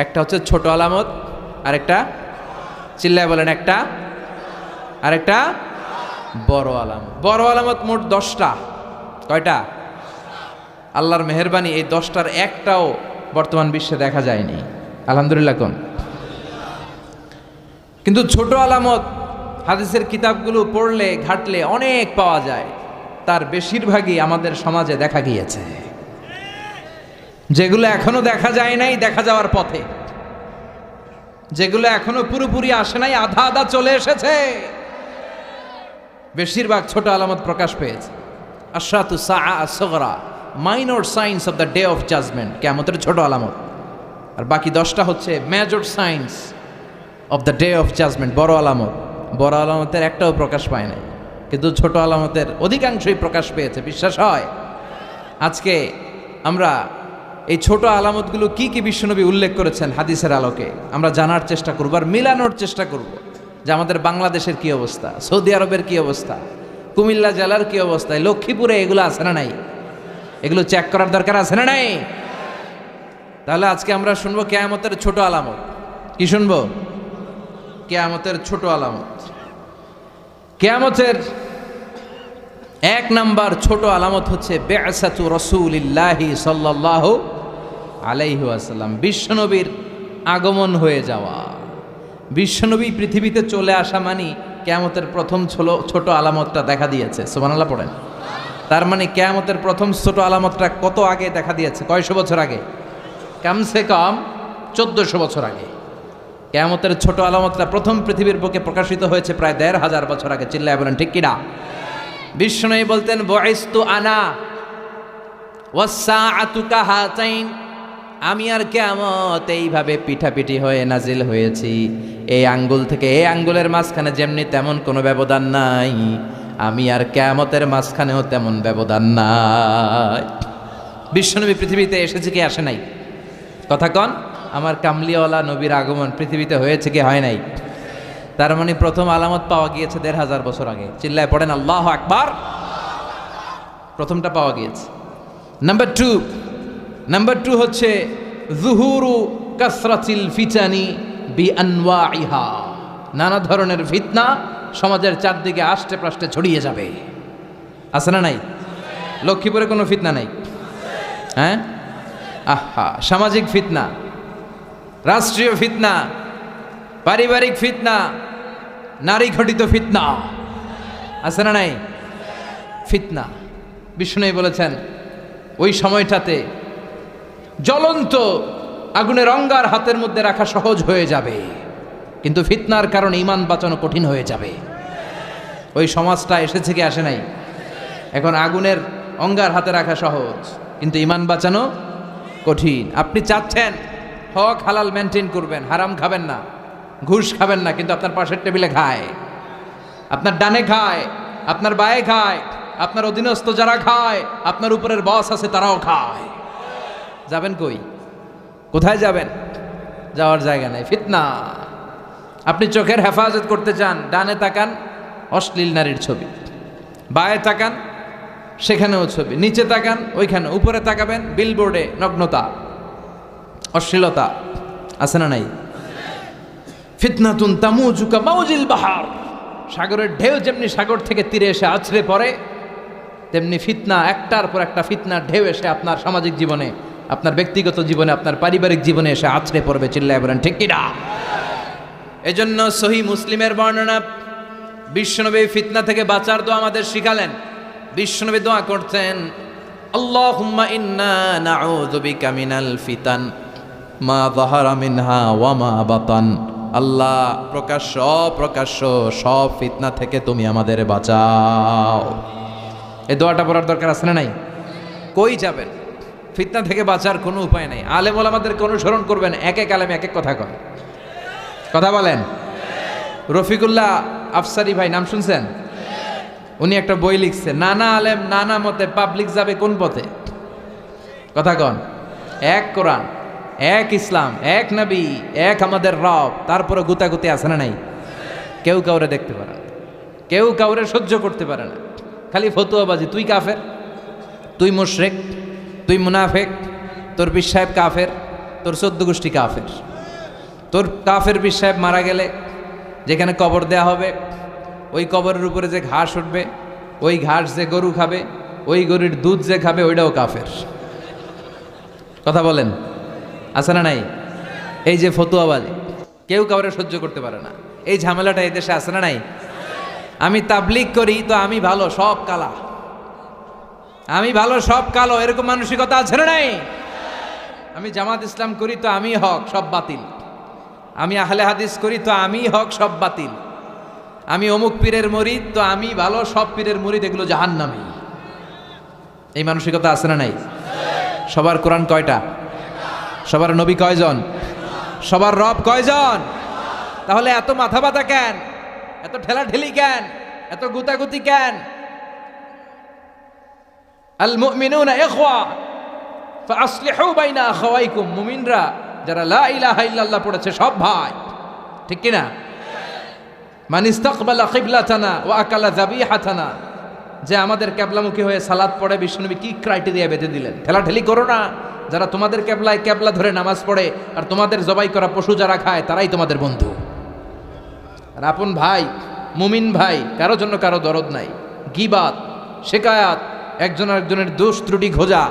একটা হচ্ছে ছোট আলামত, আরেকটা চিল্লায় বলেন একটা, আরেকটা বড় আলামত। বড় আলামত মোট 10টা। কয়টা? আল্লাহর মেহেরবানি এই 10টার একটাও বর্তমান বিশ্বে দেখা যায়নি, আলহামদুলিল্লাহ কোন। কিন্তু ছোট আলামত হাদিসের কিতাবগুলো পড়লে ঘাটলে অনেক পাওয়া যায়, তার বেশিরভাগই আমাদের সমাজে দেখা গিয়েছে। যেগুলো এখনো দেখা যায় নাই, দেখা যাওয়ার পথে, যেগুলো এখনো পুরোপুরি আসে নাই, আধা আধা চলে এসেছে, বেশিরভাগ ছোট আলামত প্রকাশ পেয়েছে। আশরাতুস সাআ সুগরা, minor signs of the day of judgement, কিয়ামতের ছোট আলামত। আর বাকি 10টা হচ্ছে major signs of the day of judgement, বড় আলামত। বড় আলামতের একটাও প্রকাশ পায় নাই, কিন্তু ছোট আলামতের অধিকাংশই প্রকাশ পেয়েছে, বিশ্বাস হয়? আজকে আমরা এই ছোট আলামতগুলো কি কি বিশ্বনবী উল্লেখ করেছেন হাদিসের আলোকে আমরা জানার চেষ্টা করব, আর মিলানোর চেষ্টা করব যে আমাদের বাংলাদেশের কি অবস্থা, সৌদি আরবের কি অবস্থা, কুমিল্লা জেলার কি অবস্থা, লক্ষ্মীপুরে এগুলো আছে না নাই? এগুলো চেক করার দরকার আছে না নাই? তাহলে আজকে আমরা শুনবো কিয়ামতের ছোট আলামত। কি শুনবো? কিয়ামতের ছোট আলামত। কিয়ামতের 1 নাম্বার ছোট আলামত হচ্ছে বিআসাতু রাসূলিল্লাহি সাল্লাল্লাহু আলাইহি ওয়াসাল্লাম, বিশ্বনবীর আগমন হয়ে যাওয়া। বিশ্বনবী পৃথিবীতে চলে আসা মানে কিয়ামতের প্রথম ছোট আলামতটা দেখা দিয়েছে। সুবহানাল্লাহ পড়েন। তার মানে কিয়ামতের প্রথম ছোট আলামতটা কত আগে দেখা দিয়েছে? কয়শো বছর আগে? কমসে কম 1400 বছর আগে। কিয়ামতের ছোট আলামতটা প্রথম পৃথিবীর বুকে প্রকাশিত হয়েছে প্রায় 1500 বছর আগে। চিল্লায় বলেন ঠিক কিনা? বিষ্ণু বলতেন বুইস্তু আনা ওয়াসসাআতু কাহাতাইন, আমি আর কিয়ামত এইভাবে পিঠাপিঠি হয়ে নাজিল হয়েছি। এই আঙ্গুল থেকে এই আঙ্গুলের মাঝখানে যেমনি তেমন কোনো ব্যবধান নাই, আমি আর কিয়ামতের মাঝখানেও তেমন ব্যবধান নাই। বিশ্বনবী পৃথিবীতে এসেছে কি আসে নাই? কথা কন। আমার কামলিওয়ালা নবীর আগমন পৃথিবীতে হয়েছে কি হয় নাই? তার মানে প্রথম আলামত পাওয়া গিয়েছে 1500 বছর আগে। চিল্লায় পড়েন আল্লাহু আকবার। প্রথমটা পাওয়া গিয়েছে। নাম্বার টু হচ্ছে যুহুরু কাসরাতিল ফিতানি বিআনওয়াইহা, নানা ধরনের ফিতনা সমাজের চারদিকে আষ্টে প্রাষ্টে ছড়িয়ে যাবে। আছে না নাই? লক্ষ্মীপুরে কোনো ফিতনা নাই? হ্যাঁ, আহা, সামাজিক ফিতনা, রাষ্ট্রীয় ফিতনা, পারিবারিক ফিতনা, নারী ঘটিত ফিতনা, আছে না নাই? ফিতনা। বিষ্ণু বলেছেন ওই সময়টাতে জ্বলন্ত আগুনের অঙ্গার হাতের মধ্যে রাখা সহজ হয়ে যাবে, কিন্তু ফিতনার কারণে ঈমান বাঁচানো কঠিন হয়ে যাবে। ওই সমাজটা এসেছে কি আসে নাই? এখন আগুনের অঙ্গার হাতে রাখা সহজ, কিন্তু ঈমান বাঁচানো কঠিন। আপনি চাচ্ছেন হক হালাল মেনটেন করবেন, হারাম খাবেন না, ঘুষ খাবেন না, কিন্তু আপনার পাশের টেবিলে খায়, আপনার ডানে খায়, আপনার বায়ে খায়, আপনার অধীনস্থ যারা খায়, আপনার উপরের বস আছে তারাও খায়। যাবেন কই? কোথায় যাবেন? যাওয়ার জায়গা নাই, ফিতনা। আপনি চোখের হেফাজত করতে চান, ডানে তাকান অশ্লীল নারীর ছবি, বায়ে তাকান সেখানেও ছবি, নিচে তাকান ওইখানে, উপরে তাকাবেন বিলবোর্ডে নগ্নতা, অশ্লীলতা, আছে না নাই? ফিতনাতুন তামুজুকা মাউজিল বাহার, সাগরের ঢেউ যেমনি সাগর থেকে তীরে এসে আছড়ে পড়ে, তেমনি ফিতনা, একটার পর একটা ফিতনার ঢেউ এসে আপনার সামাজিক জীবনে, আপনার ব্যক্তিগত জীবনে, আপনার পারিবারিক জীবনে এসে আছড়ে পড়বে। চিল্লায় বলেন ঠিক কিনা? এজন্য সহিহ মুসলিমের বর্ণনা, বিশ্বনবী ফিতনা থেকে বাঁচার দোয়া আমাদের শিখালেন। বিশ্বনবী দোয়া করতেন, আল্লাহুম্মা ইন্না নাউযু বিকা মিনাল ফিতান মা যাহারা মিনহা ওয়া মা বাতান। আল্লাহ, প্রকাশ্য অপ্রকাশ্য সব ফিতনা থেকে তুমি আমাদের বাঁচাও। এই দোয়াটা পড়ার দরকার আছে না নাই? কই যাবেন? ফিতনা থেকে বাঁচার কোনো উপায় নাই। আলেম ওলামাদেরকে অনুসরণ করবেন, এক এক আলেম এক এক কথা কয়। কথা বলেন। রফিকুল্লাহ আফসারি ভাই নাম শুনছেন? উনি একটা বই লিখছে, নানা আলেম নানা মতে, পাবলিক যাবে কোন পথে? কথা কন। এক কোরআন, এক ইসলাম, এক নবী, এক আমাদের রব, তারপরে গুতাগুতি আছে না নাই? কেউ কাউরে দেখতে পারে না, কেউ কাউরে সহ্য করতে পারে না, খালি ফতুয়াবাজি। তুই কাফের, তুই মুশরিক, তুই মুনাফেক, তোর পীর সাহেব কাফের, তোর 14 গোষ্ঠী কাফের। তোর কাফের পীর সাহেব মারা গেলে যেখানে কবর দেয়া হবে, ওই কবরের উপরে যে ঘাস উঠবে, ওই ঘাস যে গরু খাবে, ওই গরুর দুধ যে খাবে, ওইটাও কাফের। কথা বলেন, আছে না নাই? এই যে ফতুয়াবাজি, কেউ কাউরে সহ্য করতে পারে না, এই ঝামেলাটা এই দেশে আছে না নাই? আমি তাবলিগ করি তো আমি ভালো, সব কালা, আমি ভালো সব কালো, এরকম মানসিকতা আছে না নাই? আমি জামাত ইসলাম করি তো আমি হক, সব বাতিল। আমি আহলে হাদিস করি তো আমি হক, সব বাতিল। আমি অমুক পীরের মুরিদ তো আমি ভালো, সব পীরের মুরিদ এগুলো জাহান্নামী। এই মানসিকতা আছে না নাই? সবার কোরআন কয়টা? সবার নবী কয়জন? সবার রব কয়জন? তাহলে এত মাথা ব্যথা কেন? এত ঠেলাঠেলি কেন? এত গুতাগুতি কেন? আল মুমিনুনা ইখওয়া ফাসলিহু বাইনা আখাওয়াইকুম। মুমিনরা যারা লা ইলাহা ইল্লাল্লাহ পড়েছে সব ভাই, ঠিক কি না? মান ইস্তাকবালা কিবলাতানা ওয়া আকালা যাবিহাতানা, যে আমাদের কিবলামুখী হয়ে সালাত পড়ে, বিশ্বনবী কি ক্রাইটেরিয়া বেঁধে দিলেন? ঠেলাঠেলি করো না। যারা তোমাদের কিবলায় কিবলা ধরে নামাজ পড়ে আর তোমাদের জবাই করা পশু যারা খায়, তারাই তোমাদের বন্ধু। আর আপন ভাই, মুমিন ভাই, কারো জন্য কারো দরদ নাই। গীবাত, শিকায়াত, একজন আরেকজনের দোষ ত্রুটি খোঁজা,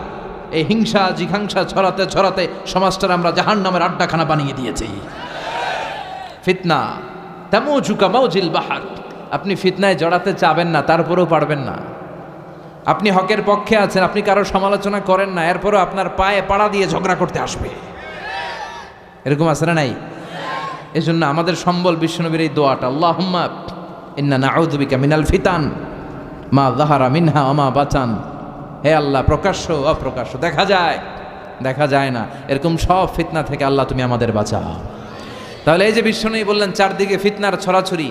এই হিংসা জিঘাংসা ছড়াতে ছড়াতে সমাজটার আমরা জাহান্নামের আড্ডাখানা বানিয়ে দিয়েছি। ফিতনা তামুজুকা মাউজিল বাহার। আপনি ফিতনায় জড়াতে চাবেন না, তারপরেও পারবেন না। আপনি হকের পক্ষে আছেন, আপনি কারো সমালোচনা করেন না, এরপরও আপনার পায়ে পাড়া দিয়ে ঝগড়া করতে আসবে। এরকম আছে না নাই? এজন্য আমাদের সম্বল বিশ্বনবীর এই দোয়াটা, আল্লাহুম্মা ইন্না নাউযু বিকা মিনাল ফিতান মা যাহারা মিনহা ওয়া মা বাতান। হে আল্লাহ, প্রকাশ্য অপ্রকাশ্য, দেখা যায় দেখা যায় না, এরকম সব ফিতনা থেকে আল্লাহ তুমি আমাদের বাঁচাও। তাহলে এই যে বিশ্বনবী বললেন চারদিকে ফিতনার ছড়াছড়ি,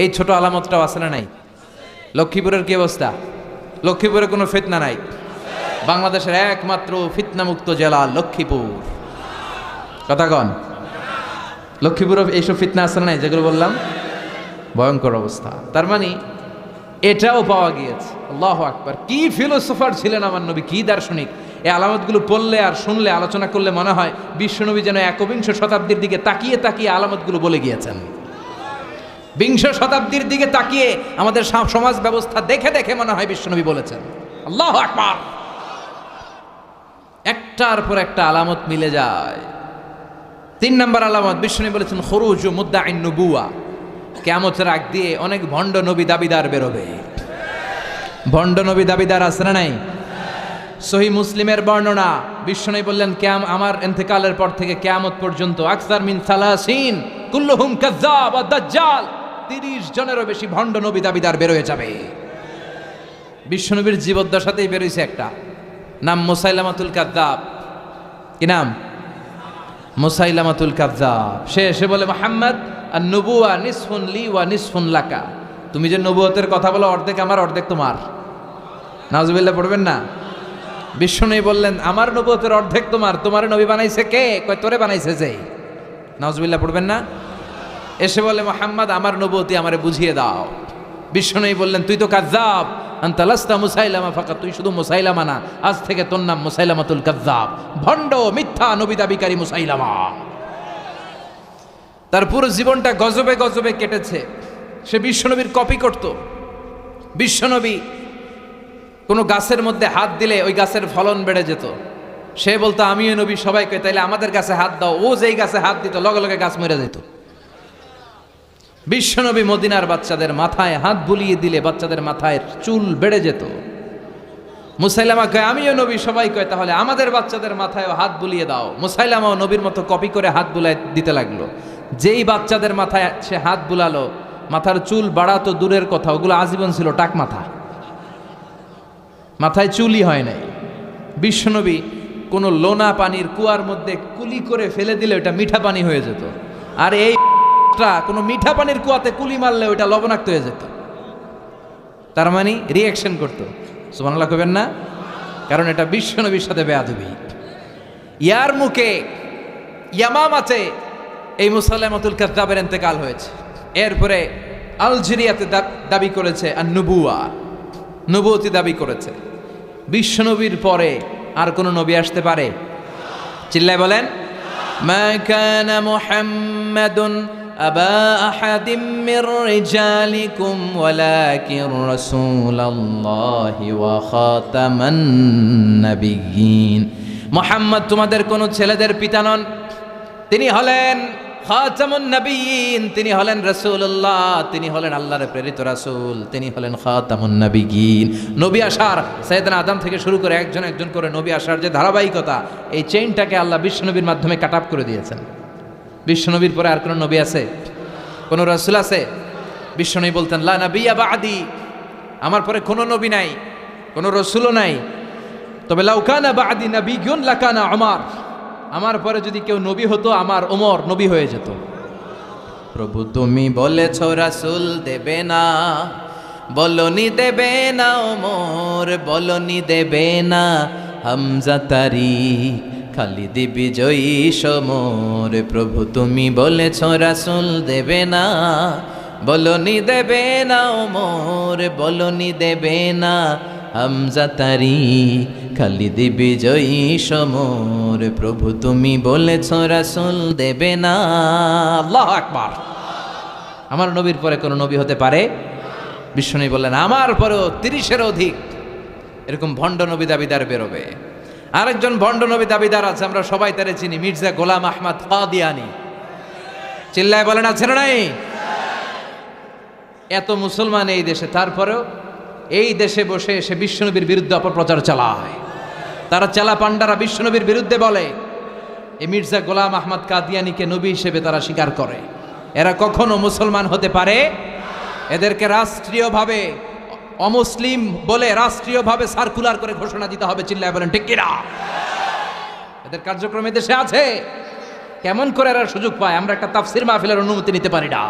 এই ছোট আলামতটাও আছে না নাই? লক্ষ্মীপুরের কি অবস্থা? লক্ষ্মীপুরে কোনো ফিতনা নাই। বাংলাদেশের একমাত্র ফিতনামুক্ত জেলা লক্ষ্মীপুর। কথা কন। লক্ষ্মীপুরে এইসব ফিতনা আছে না নাই যেগুলো বললাম? ভয়ঙ্কর অবস্থা। তার মানে এটাও পাওয়া গিয়েছে। আল্লাহু আকবার! কি ফিলোসোফার ছিলেন আমার নবী, কি দার্শনিক! এই আলামতগুলো পড়লে আর শুনলে, আলোচনা করলে মনে হয় বিশ্বনবী যেন একবিংশ শতাব্দীর দিকে তাকিয়ে তাকিয়ে আলামতগুলো বলে গিয়েছেন। বিংশ শতাব্দীর দিকে তাকিয়ে আমাদের সমাজ ব্যবস্থা দেখে দেখে মনে হয় বিশ্বনবী বলেছেন। আল্লাহু আকবার! একটার পর একটা আলামত মিলে যায়। 3 নম্বর আলামত, বিশ্বনবী বলেছেন খুরুজু মুদ্দাইন নবুওয়া। কিয়ামতের আগ দিয়ে অনেক ভণ্ড নবী দাবিদার বেরোবে। ভণ্ড নবী দাবিদার আছে না নাই? সহিহ মুসলিমের বর্ণনা, বিশ্বনবী বললেন আমার ইন্তেকালের পর থেকে কিয়ামত পর্যন্ত আকসার মিন 30 কুল্লুহুম কাযযাব ওয়া দাজ্জাল, 30 জনেরও বেশি ভণ্ড নবী দাবিদার বের হয়ে যাবে। বিশ্বনবীর জীবদ্দশাতেই বেরোইছে একটা, নাম মুসাইলামাতুল কাযযাব। কি নাম? মুসাইলামাতুল কাযযাব। সে এসে বলে, মুহাম্মদ আন-নবুওয়া নিসফুন লি ওয়া নিসফুন লাকা। তুমি যে নবুয়তের কথা বলো, অর্ধেক আমার অর্ধেক তোমার। নাউজুবিল্লাহ পড়বেন না? বিশ্বনবী বললেন, আমার নবুয়তের অর্ধেক তোমার। তোমার নবী বানাইছে কে? কয় তোরে বানাইছে যে। নাউজুবিল্লাহ পড়বেন না? এসে বলে, মুহাম্মদ আমার নবুয়তি আমারে বুঝিয়ে দাও। বিশ্বনবী বললেন, তুই তো কাযযাব, আনতা লাস্তা মুসাইলামা ফাকাত, তুই শুধু মুসাইলামা না, আজ থেকে তোর নাম মুসাইলামাতুল কাযযাব, ভণ্ড মিথ্যা নবী দাবিকারী মুসাইলামা। তার পুরো জীবনটা গজবে গজবে কেটেছে। সে বিশ্বনবীর কপি করত। বিশ্বনবী কোনো গাছের মধ্যে হাত দিলে ওই গাছের ফলন বেড়ে যেত। সে বলতো আমিও নবী, সবাইকে, তাইলে আমাদের গাছে হাত দাও। ও যেই গাছে হাত দিত লগে লগে গাছ মরে যেত। বিশ্বনবী মদিনার বাচ্চাদের মাথায় হাত বুলিয়ে দিলে বাচ্চাদের মাথায় চুল বেড়ে যেত। মুসাইলামা কয় আমিও নবী, সবাই কয় তাহলে আমাদের বাচ্চাদের মাথায় হাত বুলিয়ে দাও। মুসাইলামাও নবীর মতো কপি করে হাত বুলায় দিতে লাগলো। যেই বাচ্চাদের মাথায় সে হাত বুলালো, মাথার চুল বাড়াতো দূরের কথা, ওগুলো আজীবন ছিল টাক মাথা, মাথায় চুলই হয় নাই। বিশ্বনবী কোনো লোনা পানির কুয়ার মধ্যে কুলি করে ফেলে দিলে ওটা মিঠা পানি হয়ে যেত, আর এই কোনো মিঠা পানির কুয়াতে কুলি মারলে ওইটা লবণাক্ত হয়ে যেত। তার মানে রিয়াকশন করতো। সুবহানাল্লাহ কইবেন না? কারণ এটা বিশ্বনবীর সাথে বেয়াদবি। ইয়ার মুখে ইয়ামামাতে এই মুসাইলামাতুল কাযযাবের ইন্তেকাল হয়েছে। এরপরে আলজেরিয়াতে দাবি করেছে আর নবুয়তি দাবি করেছে। বিশ্বনবীর পরে আর কোন নবী আসতে পারে? চিল্লায় বলেন, মা কানা মুহাম্মাদুন আবা আহাদিম মির রিজালিকুম ওয়ালাকিন রাসূলুল্লাহি ওয়া খাতামান নাবিয়্যিন। মুহাম্মদ তোমাদের কোন ছেলেদের পিতা নন, তিনি হলেন খাতামুন নবিয়্যিন, তিনি হলেন রাসূলুল্লাহ, তিনি হলেন আল্লাহর প্রেরিত রাসূল, তিনি হলেন খাতামুন নবিয়্যিন। নবী আসার সাইয়েদনা আদম থেকে শুরু করে একজন একজন করে নবী আসার যে ধারাবাহিকতা, এই চেইনটাকে আল্লাহ বিশ্বনবীর মাধ্যমে কাট আপ করে দিয়েছেন। বিশ্বনবীর পরে আর কোন নবী আছে? কোন রাসূল আছে? বিশ্বনবী বলতেন লা নাবিয়্যা বা'দি, আমার পরে কোনো নবী নাই, কোনো রাসূলও নাই। তবে লাউ কানা বা'দি নাবিয়্যুন লাকানা উমর, আমার পরে যদি কেউ নবী হতো আমার ওমর নবী হয়ে যেত। প্রভু তুমি বলেছ রাসূল দেবে না, বলনি দেবে না ওমর, বলনি দেবে না হামজা তারি, খালিদ বিজয়ী সমর। প্রভু তুমি বলেছ রাসূল দেবে না, বলনি দেবে না ওমর, বলনি দেবে না হামজা তারি, খালিদ বিজয়ী সমর। প্রভু তুমি বলেছ রাসূল দেবে না। আল্লাহু আকবার। আমার নবীর পরে কোন নবী হতে পারে? বিশ্বনবী বললেন আমার পরেও 30-এর অধিক এরকম ভণ্ড নবী দাবিদার বেরোবে। আরেকজন ভণ্ড নবী দাবিদার আছে, আমরা সবাই তারে চিনি, মির্জা গোলাম আহমদ কাদিয়ানী। চিল্লায় বলেন আছে না নাই? এত মুসলমান এই দেশে, তারপরেও এই দেশে বসে সে বিশ্বনবীর বিরুদ্ধে অপপ্রচার চালায়। তারা চেলা পান্ডারা বিশ্বনবীর বিরুদ্ধে বলে, এই মির্জা গোলাম আহমদ কাদিয়ানীকে নবী হিসেবে তারা স্বীকার করে। এরা কখনো মুসলমান হতে পারে? এদেরকে রাষ্ট্রীয়ভাবে অমুসলিম বলে রাষ্ট্রীয়ভাবে সার্কুলার করে ঘোষণা দিতে হবে। চিল্লায় বলেন ঠিক কিনা? এদের কার্যক্রম দেশে আছে। কেমন করে এরা সুযোগ পায়? আমরা একটা তাফসির মাহফিলের অনুমতি নিতে পারি না।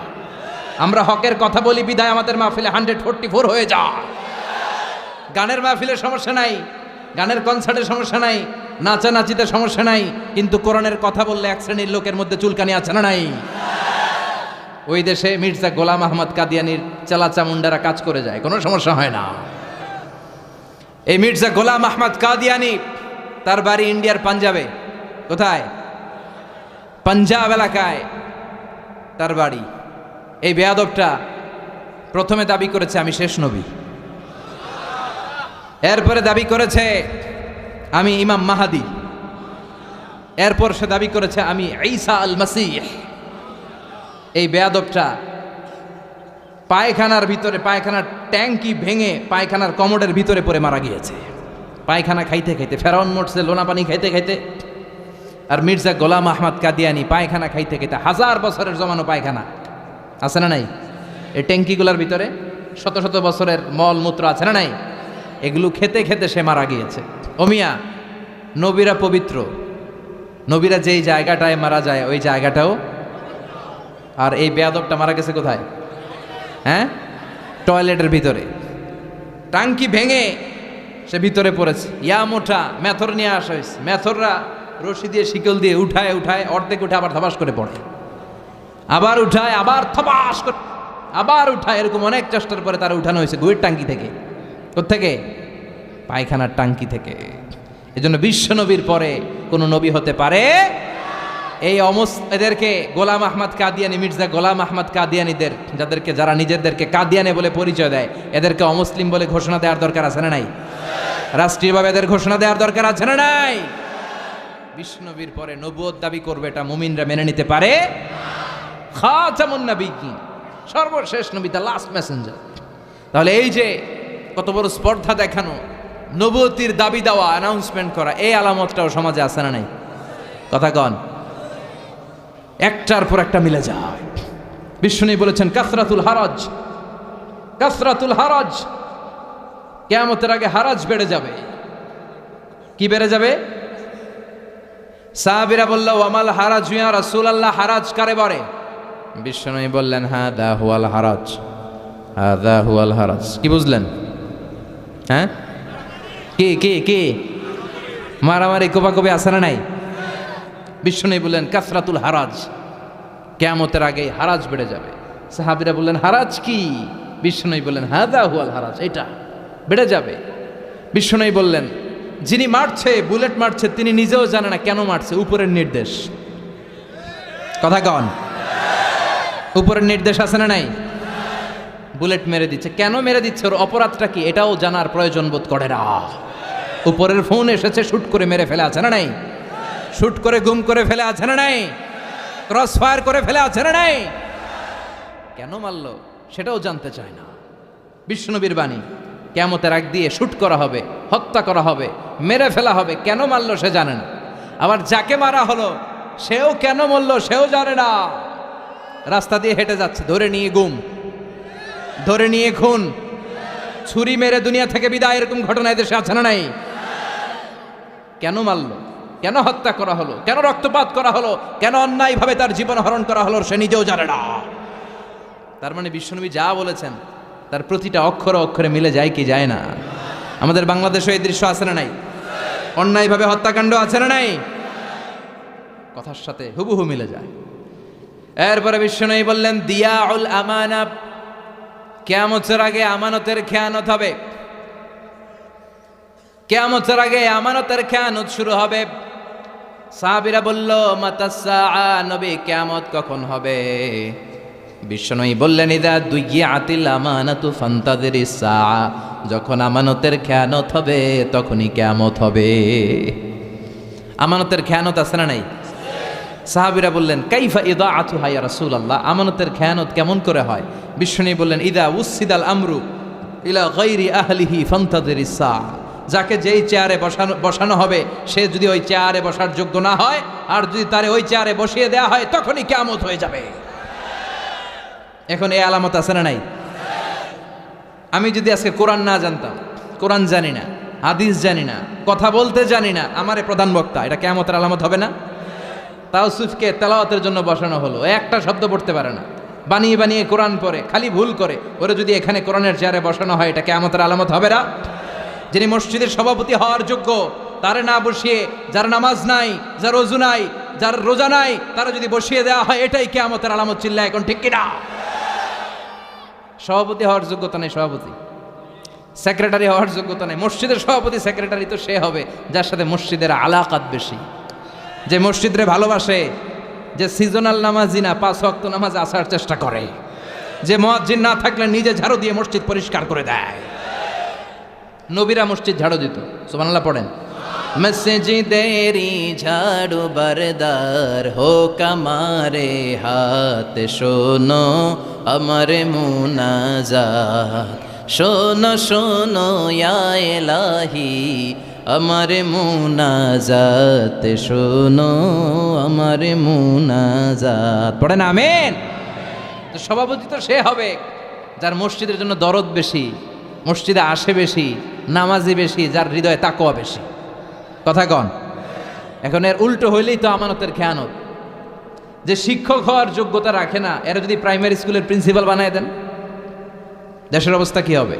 আমরা হকের কথা বলি বিদায় আমাদের মাহফিলে 144 হয়ে যায়। গানের মাহফিলে সমস্যা নাই, গানের কনসার্টের সমস্যা নাই, নাচানাচিতে সমস্যা নাই, কিন্তু কোরআনের কথা বললে এক শ্রেণীর লোকের মধ্যে চুলকানি আছে না নাই? ওই দেশে মির্জা গোলাম আহমদ কাদিয়ানীর চেলা চামুন্ডারা কাজ করে যায়, কোনো সমস্যা হয় না। এই মির্জা গোলাম আহমদ কাদিয়ানী, তার বাড়ি ইন্ডিয়ার পাঞ্জাবে। কোথায়? পাঞ্জাব এলাকায় তার বাড়ি। এই বেয়াদবটা প্রথমে দাবি করেছে আমি শেষ নবী, এরপরে দাবি করেছে আমি ইমাম মাহাদি, এরপর সে দাবি করেছে আমি ঈসা আল মাসীহ। এই বেয়াদবটা পায়খানার ভিতরে, পায়খানার ট্যাঙ্কি ভেঙে পায়খানার কমোডের ভিতরে পড়ে মারা গিয়েছে। পায়খানা খাইতে খাইতে, ফেরাউন মরছে লোনা পানি খাইতে খাইতে, আর মির্জা গোলাম আহমদ কাদিয়ানী পায়খানা খাইতে খাইতে, 1000 বছরের জমানো পায়খানা আছে না নাই? এই ট্যাঙ্কিগুলোর ভিতরে শত শত বছরের মল মূত্র আছে না নাই? এগুলো খেতে খেতে সে মারা গিয়েছে। ওমিয়া, নবীরা পবিত্র, নবীরা যেই জায়গাটায় মারা যায় ওই জায়গাটাও, আর এই বেয়াদবটা মারা গেছে কোথায়? হ্যাঁ, টয়লেটের ভিতরে। টাঙ্কি ভেঙে সে ভিতরে পড়েছে। ইয়া মোটা মেথর নিয়ে আসা হয়েছে, মেথররা রশি দিয়ে শিকল দিয়ে উঠায় উঠায়, অর্ধেক উঠে আবার ধবাস করে পড়ে, আবার উঠায় আবার থবাস করে, আবার উঠায়। এরকম অনেক চেষ্টার পরে তারা উঠানো হয়েছে গুয়ের টাঙ্কি থেকে। কোত্থেকে? পায়খানার টাঙ্কি থেকে। এজন্য বিশ্ব নবীর পরে কোন নবী হতে পারে? এদেরকে গোলাম আহমদ কাদিয়ানি, মির্জা গোলাম আহমদ কাদিয়ানিদের, যারা নিজেদেরকে কাদিয়ানি বলে পরিচয় দেয়, এদেরকে অমুসলিম বলে ঘোষণা দেওয়ার দরকার আছে না নাই? রাষ্ট্রীয়ভাবে এদের ঘোষণা দেওয়ার দরকার আছে না নাই? বিষ্ণবীর পরে নবুয়ত দাবি করবে, এটা মুমিনরা মেনে নিতে পারে? খাতামুন নবিয়্যিন, সর্বশেষ নবী, দ্য লাস্ট মেসেঞ্জার। তাহলে এই যে কত বড় স্পর্ধা দেখানো, নবুয়তির দাবি দেওয়া, অ্যানাউন্সমেন্ট করা, এই আলামতটাও সমাজে আছে না নাই? কথা কন। একটার পর একটা মিলে যায়। বিষ্ণু বলেছেন কাসরাতুল হারাজ, কাসরাতুল হারাজ, কিয়ামতের আগে হারাজ বেড়ে যাবে। কি বেড়ে যাবে? সাহাবীরা বলল ওয়ামাল হারাজ ইয়া রাসূলুল্লাহ, হারাজ কারে বলে? বিষ্ণু বললেন হাদা হুয়াল হারাজ, হাদা হুয়াল হারাজ। কি বুঝলেন? হ্যাঁ, কি কি কি মারামারি কোপাকোপি আছে না নাই? বিষ্ণু বললেন কাসরাতুল হারাজ, কিয়ামতের আগে হারাজ বেড়ে যাবে। সাহাবীরা বললেন হারাজ কি? বিষ্ণু বললেন হাদা হুয়াল হারাজ, এটা বেড়ে যাবে। বিষ্ণু বললেন যিনি মারছে, বুলেট মারছে, তিনি নিজেও জানে না কেন মারছে, উপরের নির্দেশ। কথা কন। উপরের নির্দেশ আছে না নাই? বুলেট মেরে দিচ্ছে, কেন মেরে দিচ্ছে, ওর অপরাধটা কি, এটাও জানার প্রয়োজন বোধ করে না। উপরের ফোন এসেছে, শুট করে মেরে ফেলে, আছে না নাই? শুট করে গুম করে ফেলে, আছে না নাই? ক্রস ফায়ার করে ফেলে, আছে না নাই? কেন মারলো সেটাও জানতে চায় না। বিষ্ণুবীর বাণী, কিয়ামতের আগ দিয়ে শুট করা হবে, হত্যা করা হবে, মেরে ফেলা হবে, কেন মারলো সে জানে না। আবার যাকে মারা হলো সেও কেন মরল সেও জানে না। রাস্তা দিয়ে হেঁটে যাচ্ছে, ধরে নিয়ে গুম, ধরে নিয়ে খুন, ছুরি মেরে দুনিয়া থেকে বিদায়, এরকম ঘটনা এদেশে আছে না নাই? কেন মারলো, কেন হত্যা করা হলো, কেন রক্তপাত করা হলো, কেন অন্যায়ভাবে তার জীবন হরণ করা হলো, সে নিজেও জানে না। তার মানে বিশ্বনবী যা বলেছেন তার প্রতিটা অক্ষরে অক্ষরে মিলে যায় কি যায় না? আমাদের বাংলাদেশে এই দৃশ্য আছে না নাই? অন্যায়ভাবে হত্যাকাণ্ড আছে না নাই? কথার সাথে হুবহু মিলে যায়। এরপরে বিশ্বনবী বললেন দিয়াউল আমানা, কিয়ামতের আগে আমানতের খেয়ানত হবে। কিয়ামতের আগে আমানতের খেয়ানত শুরু হবে। সাহাবীরা বলল মাতাসসা, নবী কিয়ামত কখন হবে? বিশ্বনবী বললেন ইদা দুইয়াতিল আমানাতু ফান্তাযিরিস সাআ, যখন আমানতের খেয়ানত হবে তখনই কিয়ামত হবে। আমানতের খেয়ানত আছে না নাই? সাহাবীরা বললেন কাইফা ইদাআতুহা ইয়া রাসূলুল্লাহ, আমানতের খেয়ানত কেমন করে হয়? বিশ্বনবী বললেন ইদা উসিদাল আমরু ইলা গায়রি আহলিহি ফান্তাযিরিস সাআ, যাকে যেই চেয়ারে বসানো হবে সে যদি ওই চেয়ারে বসার যোগ্য না হয়, আর যদি তারে ওই চেয়ারে বসিয়ে দেওয়া হয়, তখনই কিয়ামত হয়ে যাবে। এখন এই আলামত আছে না নাই? আমি যদি আজকে কোরআন না জানতাম, কোরআন জানি না, হাদিস জানি না, কথা বলতে জানি না, আমারে প্রধান বক্তা, এটা কিয়ামতের আলামত হবে না? তাওসিফকে তেলাওয়াতের জন্য বসানো হলো, একটা শব্দ পড়তে পারে না, বানিয়ে বানিয়ে কোরআন পড়ে, খালি ভুল করে, ওরা যদি এখানে কোরআনের চেয়ারে বসানো হয়, এটা কিয়ামতের আলামত হবে না? যিনি মসজিদের সভাপতি হওয়ার যোগ্য, তারে না বসিয়ে, যার নামাজ নাই, যার ওযু নাই, যার রোজা নাই, তারা যদি বসিয়ে দেওয়া হয়, এটাই কিয়ামতের আলামত। চিল্লা এখন ঠিক কিনা? সভাপতি হওয়ার যোগ্যতা নেই সভাপতি, সেক্রেটারি হওয়ার যোগ্যতা নেই। মসজিদের সভাপতি সেক্রেটারি তো সে হবে যার সাথে মসজিদের আলাকাত বেশি, যে মসজিদরে ভালোবাসে, যে সিজনাল নামাজি না, 5 ওয়াক্ত নামাজ আসার চেষ্টা করে, যে মুয়াজ্জিন না থাকলে নিজে ঝাড়ু দিয়ে মসজিদ পরিষ্কার করে দেয়। নবীরা মসজিদ ঝাড়ু দিত, সুবহানাল্লাহ পড়েন। মসজিদেরি ঝাড়ু বরদার হোক আমারে হাত, শোনো আমার মুনাজাত, শোনো শোনো ইয়া ইলাহি আমার মুনাজাত, শোনো আমার মুনাজাত। পড়েন আমিন। তো সভাপতি তো সে হবে যার মসজিদের জন্য দরদ বেশি, মসজিদে আসে বেশি, নামাজি বেশি, যার হৃদয়ে তাকওয়া বেশি। কথা কন। এখন এর উল্টো হইলেই তো আমানতের খেয়ানত। যে শিক্ষক হওয়ার যোগ্যতা রাখে না, এরা যদি প্রাইমারি স্কুলের প্রিন্সিপাল বানায় দেন, দেশের অবস্থা কি হবে?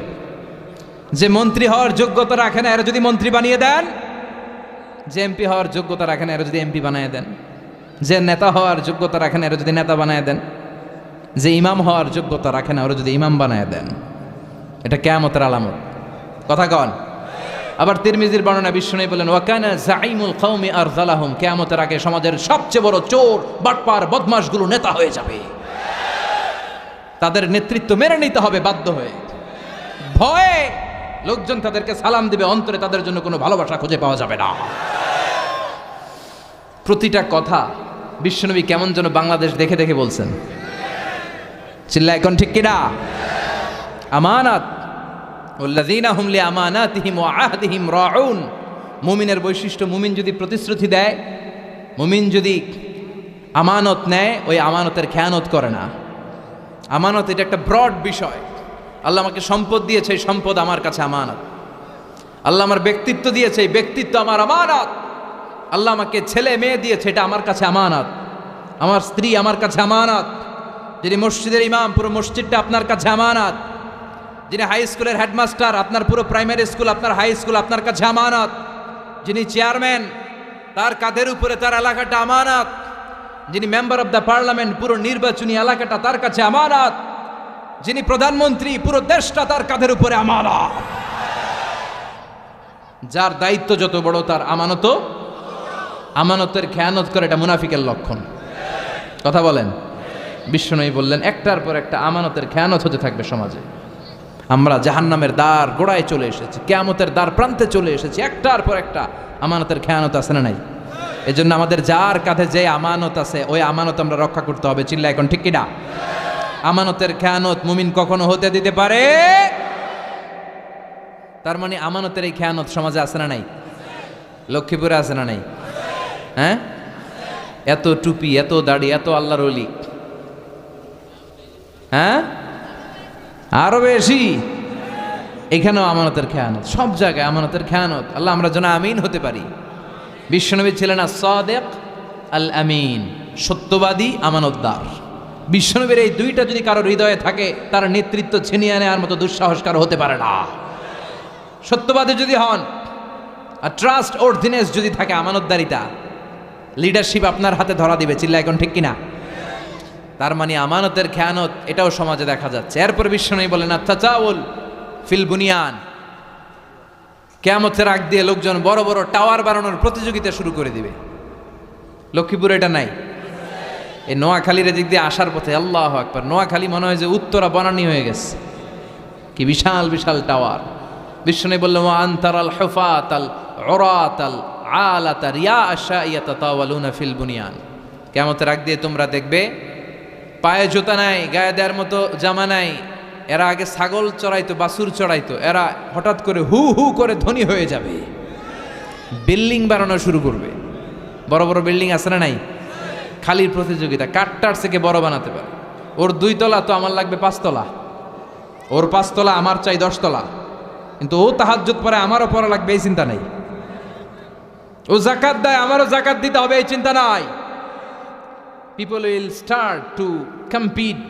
যে মন্ত্রী হওয়ার যোগ্যতা রাখে না, এরা যদি মন্ত্রী বানিয়ে দেন, যে এমপি হওয়ার যোগ্যতা রাখে না, এরা যদি এমপি বানিয়ে দেন, যে নেতা হওয়ার যোগ্যতা রাখে না, এরা যদি নেতা বানিয়ে দেন, যে ইমাম হওয়ার যোগ্যতা রাখে না, ওরা যদি ইমাম বানিয়ে দেন, এটা কিয়ামতের আলামত। কথা কন। আবার তিরমিজির বর্ণনা বিশ্বনবী বলেন ওয়াকানা জাইমুল কওমি আরযালাহুম, কিয়ামতের আগে সমাজের সবচেয়ে বড় চোর বাটপার বদমাশগুলো নেতা হয়ে যাবে। তাদের নেতৃত্ব মেনে নিতে হবে বাধ্য হয়ে। ভয়ে লোকজন তাদেরকে সালাম দিবে, অন্তরে তাদের জন্য কোনো ভালোবাসা খুঁজে পাওয়া যাবে না। প্রতিটা কথা বিশ্বনবী কেমন যেন বাংলাদেশ দেখে দেখে বলছেন। চিল্লা এখন ঠিক কিনা? আমানাত ওয়াল্লাযীনা হুম লিআমানাতিহিম ওয়া আহদিহিম রাউন। মুমিনের বৈশিষ্ট্য, মুমিন যদি প্রতিশ্রুতি দেয়, মুমিন যদি আমানত নেয়, ওই আমানতের খেয়ানত করে না। আমানত এটা একটা ব্রড বিষয়। আল্লাহ আমাকে সম্পদ দিয়েছে, এই সম্পদ আমার কাছে আমানত। আল্লাহ আমার ব্যক্তিত্ব দিয়েছে, এই ব্যক্তিত্ব আমার আমানত। আল্লাহ আমাকে ছেলে মেয়ে দিয়েছে, এটা আমার কাছে আমানত। আমার স্ত্রী আমার কাছে আমানত। যিনি মসজিদের ইমাম, পুরো মসজিদটা আপনার কাছে আমানত। যিনি হাই স্কুলের হেডমাস্টার, আপনার পুরো প্রাইমারি স্কুল, আপনার হাই স্কুল আপনার কাছে আমানত। যিনি চেয়ারম্যান, তার কাঁধের উপরে তার এলাকাটা আমানত। যিনি মেম্বার অব দ্য পার্লামেন্ট, পুরো নির্বাচনী এলাকাটা তার কাছে আমানত। যিনি প্রধানমন্ত্রী, পুরো দেশটা তার কাঁধের উপরে আমানত। যার দায়িত্ব যত বড় তার আমানতও। আমানতের খেয়ানত করে, এটা মুনাফিকের লক্ষণ। কথা বলেন। বিশ্বনবী বললেন একটার পর একটা আমানতের খেয়ানত হতে থাকবে সমাজে। আমরা জাহান্নামের দ্বার গোড়ায় চলে এসেছি, কিয়ামতের দ্বার প্রান্তে চলে এসেছি। একটার পর একটা আমানতের খেয়ানত আছে না নাই? এজন্য আমাদের যার কাঁধে যে আমানত আছে, ওই আমানত আমরা রক্ষা করতে হবে। চিল্লা এখন ঠিক কিনা? আমানতের খেয়ানত মুমিন কখনো হতে দিতে পারে? তার মানে আমানতের এই খেয়ানত সমাজে আছে না নাই? লক্ষ্মীপুরে আছে না নাই? হ্যাঁ, এত টুপি, এত দাড়ি, এত আল্লাহর ওলি, হ্যাঁ আরো বেশি। এখানেও আমানতের খেয়ানত, সব জায়গায় আমানতের খেয়ানত। আল্লাহ আমরা যেন আমিন হতে পারি। বিশ্বনবী ছিলেন as-সাদিক আল-আমিন, সত্যবাদী, আমানতদার। বিশ্বনবীর এই দুইটা যদি কারো হৃদয়ে থাকে, তার নেতৃত্ব ছিনিয়ে নেওয়ার মতো দুঃসাহস কারো হতে পারে না। সত্যবাদী যদি হন আর ট্রাস্ট অর্ডিনেন্স যদি থাকে, আমানতদারিতা, লিডারশিপ আপনার হাতে ধরা দিবে। চিল্লা এখন ঠিক কিনা? তার মানে আমানতের খেয়ানত এটাও সমাজে দেখা যাচ্ছে। এরপর বিশ্বনবী বলেন আত-তাতাউল ফিল বুনিয়ান, কিয়ামতের আগ দিয়ে লোকজন বড় বড় টাওয়ার বানানোর প্রতিযোগিতা শুরু করে দিবে। লক্ষ্মীপুরে এটা নাই। এই নোয়াখালীর দিক দিয়ে আসার পথে আল্লাহু আকবার, নোয়াখালী মনে হয় যে উত্তরা বনানী হয়ে গেছে। কি বিশাল বিশাল টাওয়ার। বিশ্বনবী বললেন ওয়া আনতারাল হুফাতাল উরাতাল আলাতা রিয়া আশাইয়াতাতাওয়ালুনা ফিল বুনিয়ান। কিয়ামতের আগ দিয়ে তোমরা দেখবে পায়ে জুতা নাই, গায়ে দেওয়ার মতো জামা নাই। এরা আগে ছাগল চড়াইতো, বাছুর চড়াইতো, এরা হঠাৎ করে হু হু করে ধনী হয়ে যাবে, বিল্ডিং বানানো শুরু করবে। বড় বড় বিল্ডিং আছে না নাই? খালির প্রতিযোগিতা, কাঠটার থেকে বড় বানাতে পারে। ওর 2 তলা তো আমার লাগবে 5 তলা, ওর 5 তলা আমার চাই 10 তলা। কিন্তু ও তাহাজ্জুদ পড়ে, আমারও পড়া লাগবে, এই চিন্তা নাই। ও যাকাত দেয়, আমারও যাকাত দিতে হবে, এই চিন্তা নাই। People will start to compete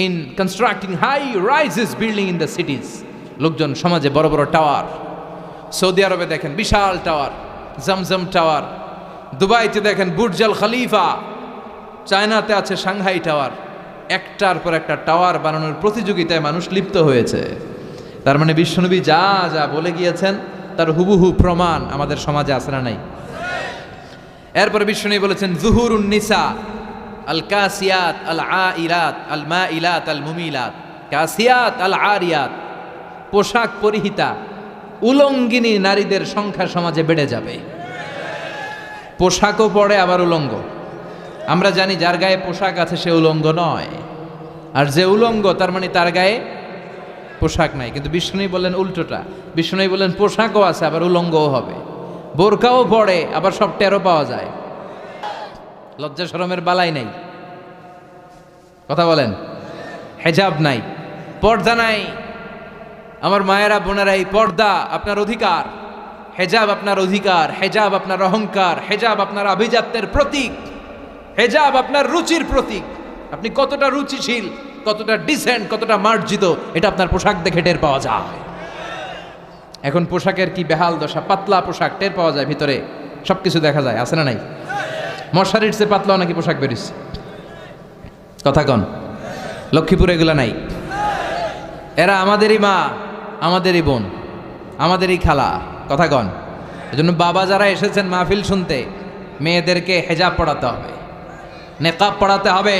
in constructing high-rises building in the cities. লোকজন সমাজে বড় বড় টাওয়ার। সৌদি আরবে দেখেন বিশাল টাওয়ার, জমজম টাওয়ার। দুবাইতে দেখেন বুর্জ আল খলিফা। চায়নাতে আছে সাংহাই টাওয়ার। একটার পর একটা টাওয়ার বানানোর প্রতিযোগিতায় মানুষ লিপ্ত হয়েছে। তার মানে বিশ্বনবী যা যা বলে গিয়েছেন তার হুবহু প্রমাণ আমাদের সমাজে আছে না নাই? এরপরে বিশ্বনবী বলেছেন জুহুরুন নিসা আল কাসিয়াত আল আইলাত আল মাইলাত আল মুমিলাত। কাসিয়াত আল আরিয়াত, পোশাক পরিহিতা উলঙ্গিনী নারীদের সংখ্যা সমাজে বেড়ে যাবে। পোশাকও পরে আবার উলঙ্গ। আমরা জানি যার গায়ে পোশাক আছে সে উলঙ্গ নয়, আর যে উলঙ্গ তার মানে তার গায়ে পোশাক নাই। কিন্তু বিষ্ণুই বললেন উল্টোটা। বিষ্ণুই বললেন পোশাকও আছে আবার উলঙ্গও হবে, বোরকাও পড়ে আবার সব টেরো পাওয়া যায়। লজ্জা শরমের বালাই নাই। কথা বলেন। হেজাব নাই, পর্দা নাই। আমার মায়েরা বোনেরা, এই পর্দা আপনার অধিকার, হেজাব আপনার অধিকার, হেজাব আপনার অহংকার, হেজাব আপনার আভিজাত্যের প্রতীক, হেজাব আপনার রুচির প্রতীক। আপনি কতটা রুচিশীল, কতটা ডিসেন্ট, কতটা মার্জিত, এটা আপনার পোশাক দেখে টের পাওয়া যায়। এখন পোশাকের কি বেহাল দশা, পাতলা পোশাক টের পাওয়া যায়, ভিতরে সবকিছু দেখা যায়, আছে না নাই? মশারির চেয়ে পাতলাও নাকি পোশাক বেরিয়েছে। কথা কন। লক্ষ্মীপুরে এগুলো নাই। এরা আমাদেরই মা, আমাদেরই বোন, আমাদেরই খালা, কথা কন। এজন্য বাবা যারা এসেছেন মাহফিল শুনতে, মেয়েদেরকে হেজাব পড়াতে হবে, নেকাব পড়াতে হবে।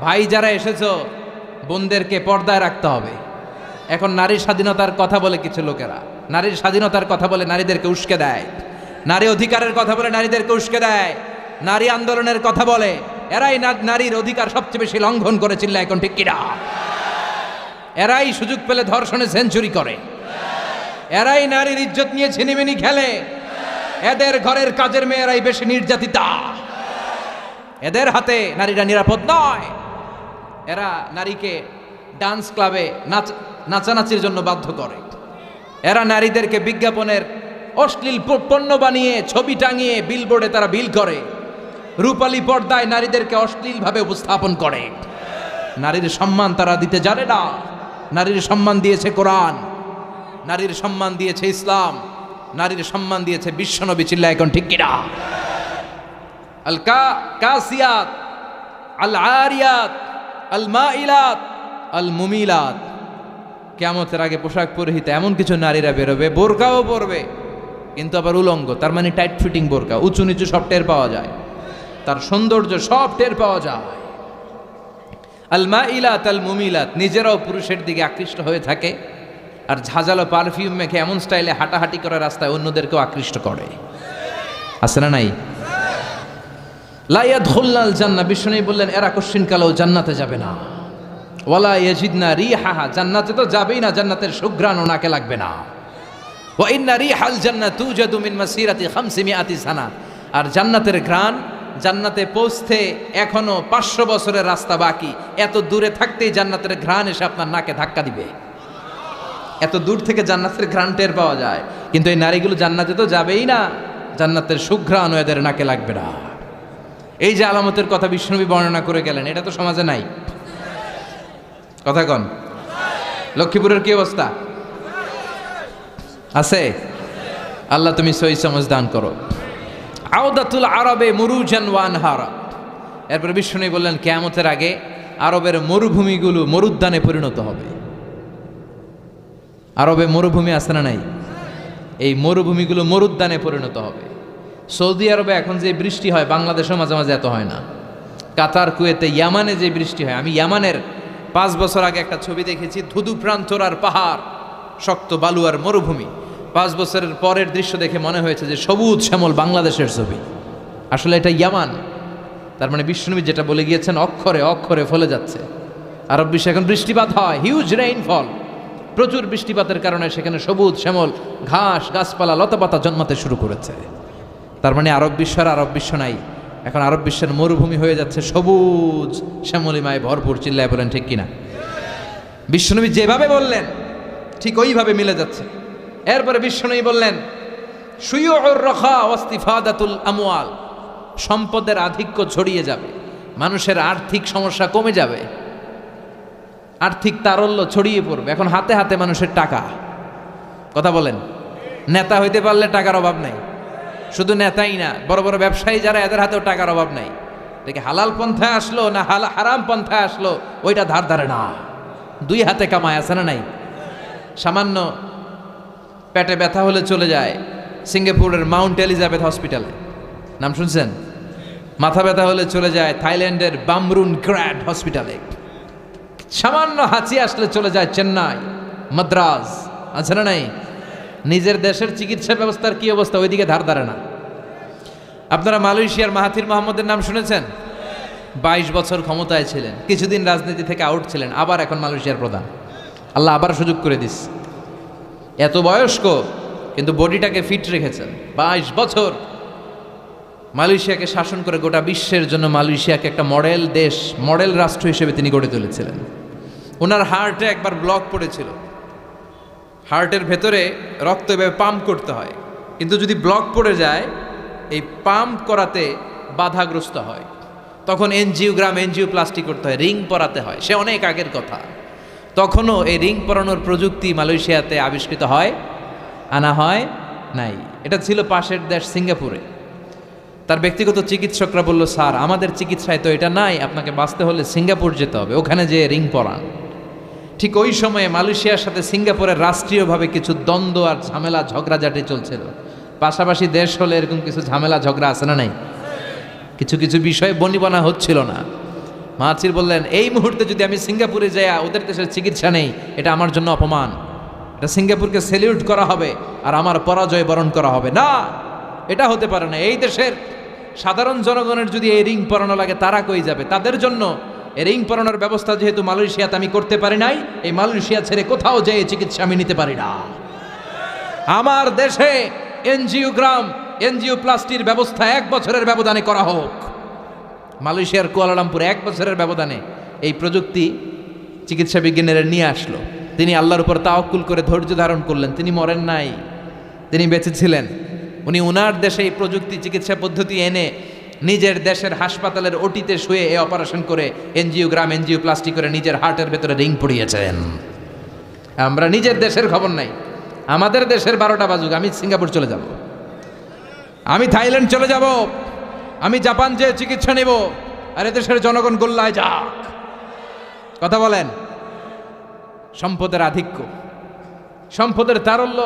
ভাই যারা এসেছো, বোনদেরকে পর্দায় রাখতে হবে। এখন নারীর স্বাধীনতার কথা বলে কিছু লোকেরা, নারীর স্বাধীনতার কথা বলে নারীদেরকে উস্কে দেয়, নারী অধিকারের কথা বলে নারীদেরকে উস্কে দেয়, নারী আন্দোলনের কথা বলে। এরাই নারীর অধিকার সবচেয়ে বেশি লঙ্ঘন করে, চিল্লা এখন ঠিক কিনা? এরাই সুযোগ পেলে ধর্ষণে সেঞ্চুরি করে, এরাই নারীর ইজ্জত নিয়ে ছিনিমিনি খেলে। এদের ঘরের কাজের মেয়েরাই বেশি নির্যাতিতা, এদের হাতে নারীরা নিরাপদ নয়। এরা নারীকে ডান্স ক্লাবে নাচানাচির জন্য বাধ্য করে। এরা নারীদেরকে বিজ্ঞাপনের অশ্লীল পণ্য বানিয়ে ছবি টাঙিয়ে বিলবোর্ডে তারা বিল করে। রূপালী পর্দায় নারীদেরকে অশ্লীলভাবে উপস্থাপন করে। নারীর সম্মান তারা দিতে জানে না। নারীর সম্মান দিয়েছে কোরআন, নারীর সম্মান দিয়েছে ইসলাম, নারীর সম্মান দিয়েছে বিশ্বনবী, চিল্লা এখন ঠিক কিনা? আল কাসিয়াত, আল আরিয়াত, আল মাইলাত, আল মুমিলাত। কিয়ামতের আগে পোশাক পরিহিত এমন কিছু নারীরা বেরোবে, বোরকাও পরবে কিন্তু আবার উলঙ্গ, তার মানে টাইট ফিটিং বোরকা, উঁচু নিচু সব টের পাওয়া যায়, তার সৌন্দর্য সব টের পাওয়া যায়। আল মাইলাত, আল মুমিলাত, নিজেরাও পুরুষের দিকে আকৃষ্ট হয়ে থাকে, আর ঝাঁঝালো পারফিউম মেখে এমন স্টাইলে হাঁটাহাঁটি করে রাস্তায় অন্যদেরকেও আকৃষ্ট করে। আছে না নাই? লা ইয়াদখুলনাল জান্নাহ, বিষ্ণু বললেন এরা কোশ্চিনকালেও জান্নাতে যাবে না। ওয়ালা ইয়াজিদনা রিহাহা, জান্নাতে তো যাবেই না, জান্নাতের সুঘ্রাণও নাকে লাগবে না। ওয়া ইন্না রিহাল জান্নাত তুজাদু মিন মাসিরাতি 500 সানা, আর জান্নাতের ঘ্রাণ, জান্নাতে পৌঁছতে এখনো 500 বছরের রাস্তা বাকি। এত দূরে থাকতেই জান্নাতের ঘ্রাণ এসে আপনার নাকে ধাক্কা দিবে। এত দূর থেকে জান্নাতের ঘ্রাণ টের পাওয়া যায়, কিন্তু এই নারীগুলো জান্নাতে তো যাবেই না, জান্নাতের সুঘ্রাণ এদের নাকে লাগবে না। এই যে আলামতের কথা বিষ্ণুবী বর্ণনা করে গেলেন, এটা তো সমাজে নাই। কথা কন। লক্ষ্মীপুরের কি অবস্থা? আছে? আল্লাহ তুমি সহি সমঝ দান করো। আওদাতুল আরবে মুরুজান ওয়া আনহারা, এরপরে বিষ্ণুবী বললেন কিয়ামতের আগে আরবের মরুভূমিগুলো মরুদ্যানে পরিণত হবে। আরবে মরুভূমি আছে না নাই? এই মরুভূমিগুলো মরুদ্যানে পরিণত হবে। সৌদি আরবে এখন যে বৃষ্টি হয়, বাংলাদেশেও মাঝে মাঝে এত হয় না। কাতার, কুয়েতে, ইয়ামানে যে বৃষ্টি হয়, আমি ইয়ামানের 5 বছর আগে একটা ছবি দেখেছি, ধুধু প্রান্তরার পাহাড়, শক্ত বালুয়ার মরুভূমি। 5 বছরের পরের দৃশ্য দেখে মনে হয়েছে যে সবুজ শ্যামল বাংলাদেশের ছবি। আসলে এটা ইয়ামান। তার মানে বিষ্ণুবী যেটা বলে গিয়েছেন অক্ষরে অক্ষরে ফলে যাচ্ছে। আরব বিশ্বে এখন বৃষ্টিপাত হয়, হিউজ রেইনফল, প্রচুর বৃষ্টিপাতের কারণে সেখানে সবুজ শ্যামল ঘাস, গাছপালা, লতাপাতা জন্মাতে শুরু করেছে। তার মানে আরব বিশ্ব আর আরব বিশ্ব নাই, এখন আরব বিশ্বের মরুভূমি হয়ে যাচ্ছে সবুজ শ্যামলিমায় ভরপুর। চিল্লায় বলেন ঠিক কিনা? বিশ্বনবী যেভাবে বললেন ঠিক ওইভাবে মিলে যাচ্ছে। এরপরে বিশ্বনবী বললেন শুয়ুউর রাখা ওয়াস্তিফাদাতুল আমওয়াল, সম্পদের আধিক্য ছড়িয়ে যাবে, মানুষের আর্থিক সমস্যা কমে যাবে, আর্থিক তারল্য ছড়িয়ে পড়বে। এখন হাতে হাতে মানুষের টাকা। কথা বলেন। নেতা হইতে পারলে টাকার অভাব নাই। শুধু নেতাই না, বড় বড় ব্যবসায়ী যারা, এদের হাতেও টাকার অভাব নাই। দেখে হালাল পন্থায় আসলো না হারাম পন্থায় আসলো, ওইটা ধার ধারে না, 2 হাতে কামায়। আছে না নাই? সামান্য পেটে ব্যথা হলে চলে যায় সিঙ্গাপুরের মাউন্ট এলিজাবেথ হসপিটালে, নাম শুনছেন? মাথা ব্যথা হলে চলে যায় থাইল্যান্ডের বামরুন গ্র্যাড হসপিটালে, সামান্য হাঁচি আসলে চলে যায় চেন্নাই, মাদ্রাজ। আছে না নাই? নিজের দেশের চিকিৎসা ব্যবস্থার কি অবস্থা, ওইদিকে ধার ধারে না। আপনারা মালয়েশিয়ার মাহাথির মোহাম্মদের নাম শুনেছেন? 22 বছর ক্ষমতায় ছিলেন, কিছুদিন রাজনীতি থেকে আউট ছিলেন, আবার এখন মালয়েশিয়ার প্রধান। আল্লাহ আবার সুযোগ করে দিস। এত বয়স্ক কিন্তু বডিটাকে ফিট রেখেছেন। 22 বছর মালয়েশিয়াকে শাসন করে গোটা বিশ্বের জন্য মালয়েশিয়াকে একটা মডেল দেশ, মডেল রাষ্ট্র হিসেবে তিনি গড়ে তুলেছিলেন। ওনার হার্টে একবার ব্লক পড়েছিল, হার্টের ভেতরে রক্ত এভাবে পাম্প করতে হয়, কিন্তু যদি ব্লক পড়ে যায় এই পাম্প করাতে বাধাগ্রস্ত হয়, তখন এনজিওপ্লাস্টি করতে হয়, রিং পরাতে হয়। সে অনেক আগের কথা। তখনও এই রিং পরানোর প্রযুক্তি মালয়েশিয়াতে আবিষ্কৃত হয়, আনা হয় নাই। এটা ছিল পাশের দেশ সিঙ্গাপুরে। তার ব্যক্তিগত চিকিৎসকরা বলল, স্যার আমাদের চিকিৎসায় তো এটা নাই, আপনাকে বাঁচতে হলে সিঙ্গাপুর যেতে হবে, ওখানে যে রিং পরান। ঠিক ওই সময়ে মালয়েশিয়ার সাথে সিঙ্গাপুরের রাষ্ট্রীয়ভাবে কিছু দ্বন্দ্ব আর ঝামেলা ঝগড়াঝাটি চলছিল। পাশাপাশি দেশ হলে এরকম কিছু ঝামেলা ঝগড়া আছে না নাই? কিছু কিছু বিষয়ে বনিবনা হচ্ছিল না। মাহাথির বললেন, এই মুহূর্তে যদি আমি সিঙ্গাপুরে যাই, ওদের দেশের চিকিৎসা নেই, এটা আমার জন্য অপমান। এটা সিঙ্গাপুরকে সেলিউট করা হবে আর আমার পরাজয় বরণ করা হবে না। এটা হতে পারে না। এই দেশের সাধারণ জনগণের যদি এই রিং পরানো লাগে, তারা কই যাবে? তাদের জন্য এই রিং পরানোর ব্যবস্থা যেহেতু মালয়েশিয়াতে আমি করতে পারি নাই, এই মালয়েশিয়া ছেড়ে কোথাও যেয়ে চিকিৎসা আমি নিতে পারি না। আমার দেশে এনজিওগ্রাম, এনজিওপ্লাস্টির ব্যবস্থা 1 বছরের ব্যবধানে করা হোক। মালয়েশিয়ার কুয়ালালামপুরে 1 বছরের ব্যবধানে এই প্রযুক্তি চিকিৎসা বিজ্ঞানীরা নিয়ে আসলো। তিনি আল্লাহর উপর তাওয়াক্কুল করে ধৈর্য ধারণ করলেন। তিনি মরেন নাই, তিনি বেঁচে ছিলেন। উনি ওনার দেশে এই প্রযুক্তি চিকিৎসা পদ্ধতি এনে নিজের দেশের হাসপাতালের ওটিতে শুয়ে এই অপারেশন করে এনজিওগ্রাম, এনজিওপ্লাস্টি করে নিজের হার্টের ভেতরে রিং পড়িয়েছেন। আমরা নিজের দেশের খবর নাই। আমাদের দেশের 12টা বাজুক, আমি সিঙ্গাপুর চলে যাব, আমি থাইল্যান্ড চলে যাব, আমি জাপান যে চিকিৎসা নেব, আর এদেশের জনগণ গোল্লায় যাক। কথা বলেন। সম্পদের আধিক্য, সম্পদের তারল্য